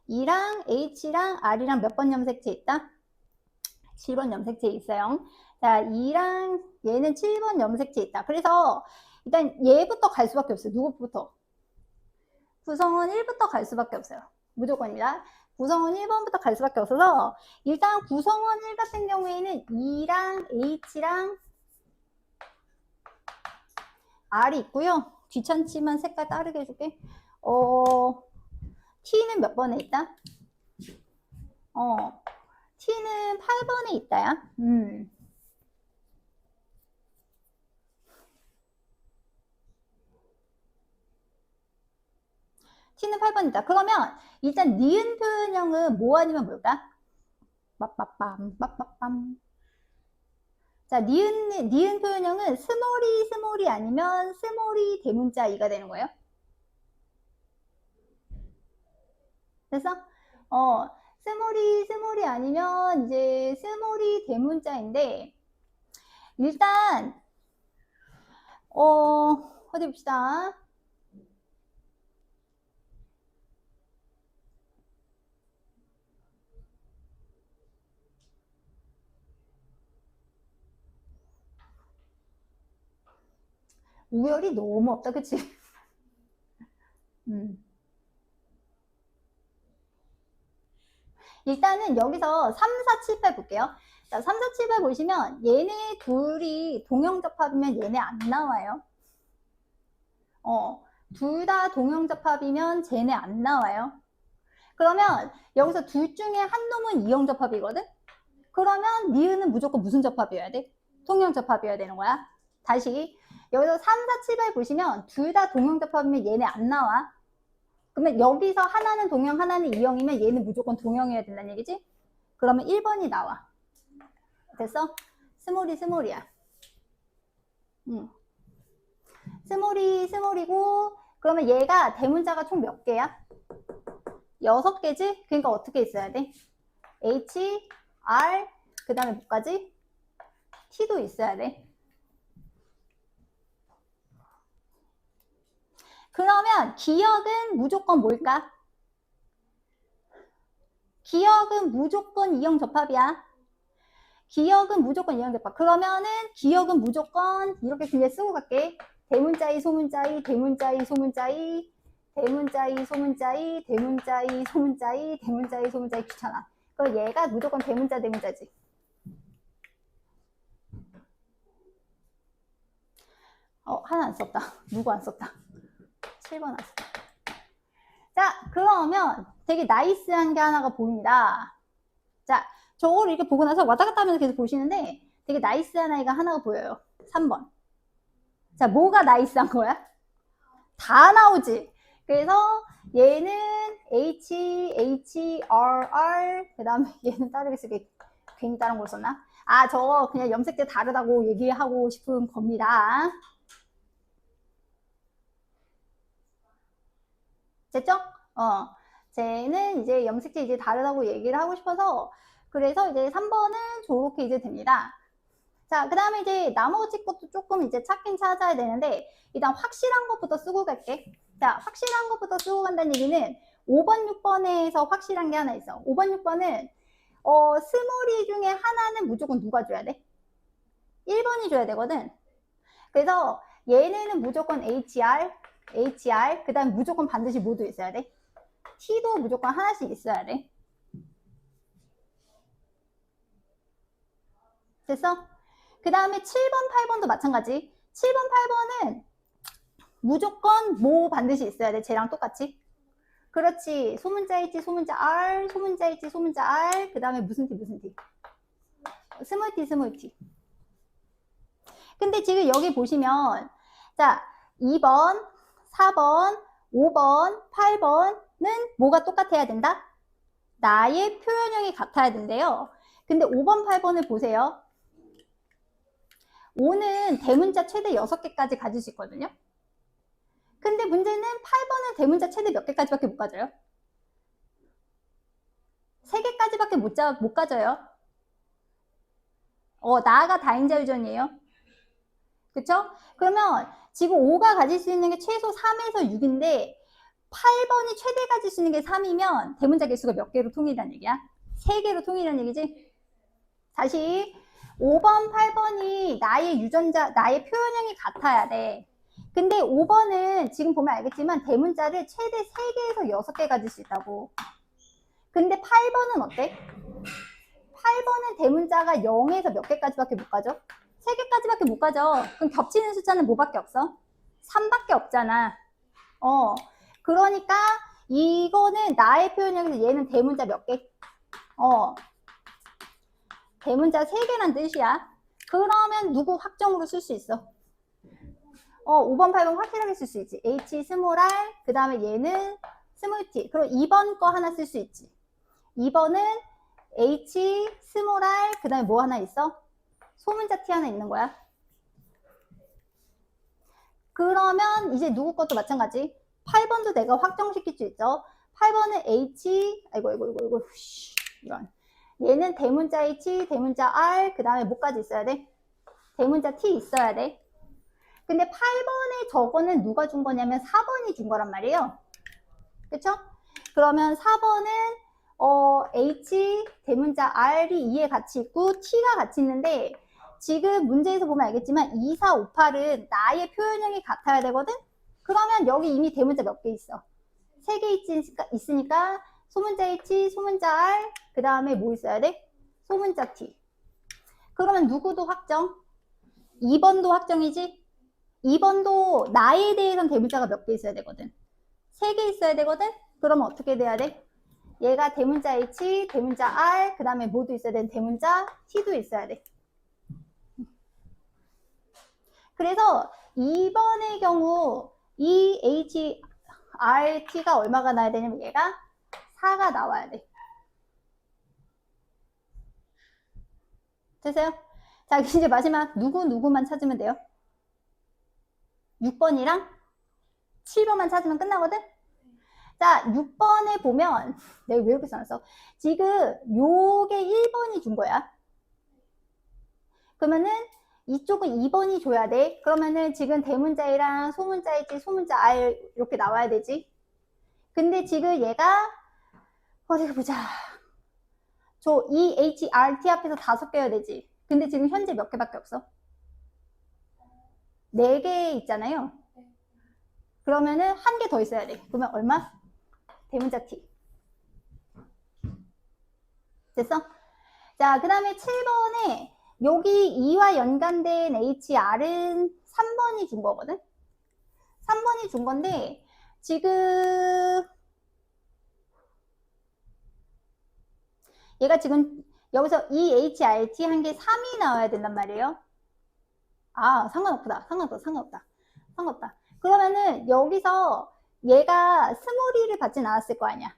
E랑 H랑 R이랑 몇 번 염색체 있다? 7번 염색체 있어요. 자, E랑 얘는 7번 염색체 있다. 그래서 일단 얘부터 갈 수밖에 없어요. 누구부터? 구성원 1부터 갈 수밖에 없어요. 무조건입니다. 구성원 1번부터 갈 수밖에 없어서 일단 구성원 1 같은 경우에는 E랑 H랑 R이 있고요. 귀찮지만 색깔 다르게 해줄게. T는 몇 번에 있다? T는 8번에 있다야. T는 8번이다. 그러면 일단 니은 표현형은 뭐 아니면 뭘까? 빠빠빰. 자, 니은 표현형은 스몰이 아니면 스몰이 대문자 이가 되는 거예요. 됐어? 스몰이 아니면 이제 스몰이 대문자인데 일단 어디 봅시다. 우열이 너무 없다, 그치? 일단은 여기서 3, 4, 7, 8 볼게요. 자, 3, 4, 7, 8 보시면 얘네 둘이 동형접합이면 얘네 안 나와요. 둘 다 동형접합이면 쟤네 안 나와요. 그러면 여기서 둘 중에 한 놈은 이형접합이거든? 그러면 니은은 무조건 무슨 접합이어야 돼? 통형접합이어야 되는 거야. 다시 여기서 3, 4, 7, 8 보시면 둘 다 동형접합이면 얘네 안 나와. 그러면 여기서 하나는 동형, 하나는 이형이면 얘는 무조건 동형이어야 된다는 얘기지? 그러면 1번이 나와. 됐어? 스몰이야. 스몰이고, 그러면 얘가 대문자가 총 몇 개야? 6개지? 그러니까 어떻게 있어야 돼? H, R, 그 다음에 뭐까지? T도 있어야 돼. 그러면 기억은 무조건 뭘까? 기억은 무조건 이형접합이야. 기억은 무조건 이형접합. 그러면은 기억은 무조건 이렇게 그냥 쓰고 갈게. 대문자이, 소문자이, 대문자이, 소문자이, 대문자이, 소문자이, 대문자이, 소문자이, 대문자이, 소문자이. 귀찮아. 그럼 얘가 무조건 대문자, 대문자지. 하나 안 썼다. 누구 안 썼다. 7번 안 썼다. 자, 그러면 되게 나이스한 게 하나가 보입니다. 자, 저거를 이렇게 보고 나서 왔다 갔다 하면서 계속 보시는데 되게 나이스한 아이가 하나가 보여요. 3번. 자, 뭐가 나이스한 거야? 다 나오지. 그래서 얘는 H, H, R, R, 그 다음에 얘는 다르게 쓰게 괜히 다른 걸 썼나? 아, 저거 그냥 염색제 다르다고 얘기하고 싶은 겁니다. 됐죠? 쟤는 이제 염색제 이제 다르다고 얘기를 하고 싶어서 그래서 이제 3번은 저렇게 이제 됩니다. 자, 그 다음에 이제 나머지 것도 조금 이제 찾긴 찾아야 되는데 일단 확실한 것부터 쓰고 갈게. 자, 확실한 것부터 쓰고 간다는 얘기는 5번, 6번에서 확실한 게 하나 있어. 5번, 6번은 스몰이 중에 하나는 무조건 누가 줘야 돼? 1번이 줘야 되거든. 그래서 얘네는 무조건 HR, 그 다음 무조건 반드시 모두 있어야 돼. T도 무조건 하나씩 있어야 돼. 됐어? 그 다음에 7번, 8번도 마찬가지. 7번, 8번은 무조건 뭐 반드시 있어야 돼. 쟤랑 똑같이. 그렇지. 소문자 H, 소문자 R, 소문자 H, 소문자 R. 그 다음에 무슨 T, 무슨 T. 스몰 T, 스몰 T. 근데 지금 여기 보시면 자, 2번, 4번, 5번, 8번은 뭐가 똑같아야 된다? 나의 표현형이 같아야 된대요. 근데 5번, 8번을 보세요. 5는 대문자 최대 6개까지 가질 수 있거든요. 근데 문제는 8번은 대문자 최대 몇 개까지밖에 못 가져요? 3개까지밖에 못 가져요. 나가 다인자 유전이에요. 그쵸? 그러면 지금 5가 가질 수 있는 게 최소 3에서 6인데 8번이 최대 가질 수 있는 게 3이면 대문자 개수가 몇 개로 통일이라는 얘기야? 3개로 통일이라는 얘기지? 다시 5번, 8번이 나의 유전자, 나의 표현형이 같아야 돼. 근데 5번은 지금 보면 알겠지만 대문자를 최대 3개에서 6개 가질 수 있다고. 근데 8번은 어때? 8번은 대문자가 0에서 몇 개까지밖에 못 가져? 3개까지밖에 못 가져. 그럼 겹치는 숫자는 뭐밖에 없어? 3밖에 없잖아. 그러니까 이거는 나의 표현형에서 얘는 대문자 몇 개? 대문자 3개란 뜻이야. 그러면 누구 확정으로 쓸 수 있어? 5번, 8번 확실하게 쓸 수 있지. H 스몰 R, 그 다음에 얘는 스몰 T. 그럼 2번 거 하나 쓸 수 있지. 2번은 H 스몰 R, 그 다음에 뭐 하나 있어? 소문자 T 하나 있는 거야. 그러면 이제 누구 것도 마찬가지. 8번도 내가 확정시킬 수 있죠. 8번은 H, 아이고, 이런. 얘는 대문자 H, 대문자 R, 그 다음에 뭐까지 있어야 돼? 대문자 T 있어야 돼. 근데 8번에 저거는 누가 준 거냐면 4번이 준 거란 말이에요. 그쵸? 그러면 4번은 H, 대문자 R이 2에 같이 있고 T가 같이 있는데 지금 문제에서 보면 알겠지만 2, 4, 5, 8은 나의 표현형이 같아야 되거든? 그러면 여기 이미 대문자 몇 개 있어? 3개 있으니까 소문자 H, 소문자 R, 그 다음에 뭐 있어야 돼? 소문자 T. 그러면 누구도 확정? 2번도 확정이지? 2번도 나에 대해서는 대문자가 몇 개 있어야 되거든? 3개 있어야 되거든? 그러면 어떻게 돼야 돼? 얘가 대문자 H, 대문자 R, 그 다음에 뭐도 있어야 되는 대문자 T도 있어야 돼. 그래서 2번의 경우 이 H, R, T가 얼마가 나야 되냐면 얘가 4가 나와야 돼. 됐어요? 자, 이제 마지막 누구만 찾으면 돼요? 6번이랑 7번만 찾으면 끝나거든? 자, 6번에 보면 내가 왜 이렇게 써놨어? 지금 요게 1번이 준 거야. 그러면은 이쪽은 2번이 줘야 돼. 그러면은 지금 대문자이랑 소문자일지 소문자 R 이렇게 나와야 되지. 근데 지금 얘가 어디 보자. 저 EHRT 앞에서 5개여야 되지. 근데 지금 현재 몇 개밖에 없어? 4개 있잖아요. 그러면은 한 개 더 있어야 돼. 그러면 얼마? 대문자 T. 됐어? 자, 그 다음에 7번에 여기 2와 연관된 HR은 3번이 준 거거든? 3번이 준 건데 지금 얘가 지금 여기서 EHRT 한 게 3이 나와야 된단 말이에요. 아, 상관없다. 그러면은 여기서 얘가 스몰이를 받진 않았을 거 아니야.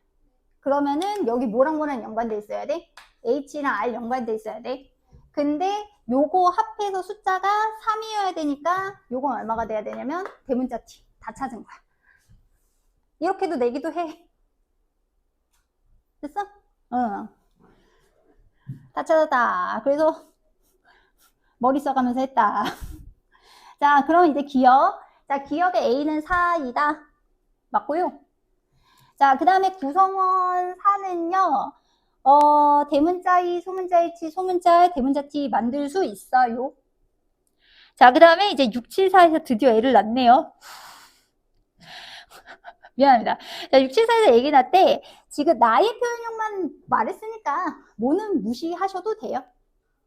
그러면은 여기 뭐랑 연관돼 있어야 돼? H랑 R 연관돼 있어야 돼. 근데 요거 합해서 숫자가 3이어야 되니까 요건 얼마가 돼야 되냐면 대문자 T 다 찾은 거야. 이렇게도 내기도 해. 됐어? 응. 다 찾았다. 그래서 머리 써가면서 했다. 자, 그럼 이제 기억. 자, 기억의 A는 4이다. 맞고요. 자, 그 다음에 구성원 4는요. 대문자 I, 소문자 H, 소문자 대문자 T 만들 수 있어요. 자, 그 다음에 이제 674에서 드디어 애를 낳네요. 미안합니다. 자, 674에서 애기 낳대. 지금 나의 표현형만 말했으니까 뭐는 무시하셔도 돼요.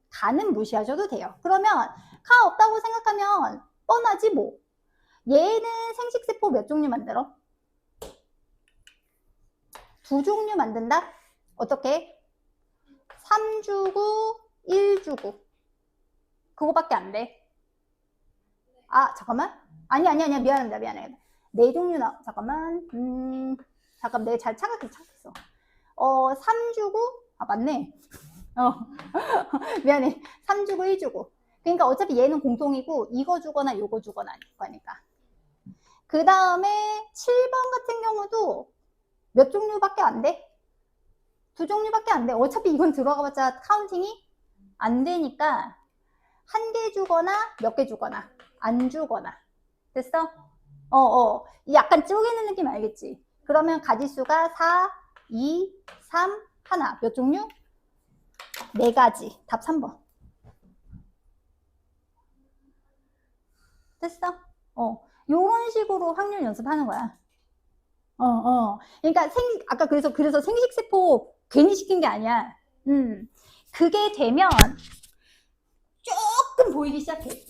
가는 무시하셔도 돼요. 그러면 가 없다고 생각하면 뻔하지 뭐. 얘는 생식세포 몇 종류 만들어? 2종류 만든다? 어떻게? 3주구, 1주구. 그거밖에 안 돼. 아, 잠깐만. 아니야. 미안합니다. 4종류 잠깐만. 잠깐, 내가 잘 착각했어. 3주구? 아, 맞네. 미안해. 3주구, 1주구. 그러니까 어차피 얘는 공통이고, 이거 주거나 요거 주거나 아닐 거니까. 그 다음에 7번 같은 경우도 몇 종류밖에 안 돼? 2종류밖에 안 돼. 어차피 이건 들어가봤자 카운팅이 안 되니까 한 개 주거나 몇 개 주거나 안 주거나. 됐어? 약간 쪼개는 느낌 알겠지? 그러면 가지수가 4, 2, 3, 1. 몇 종류? 4가지. 답 3번. 됐어? 요런 식으로 확률 연습하는 거야. 그러니까 아까 그래서 생식세포 괜히 시킨 게 아니야. 그게 되면 조금 보이기 시작해.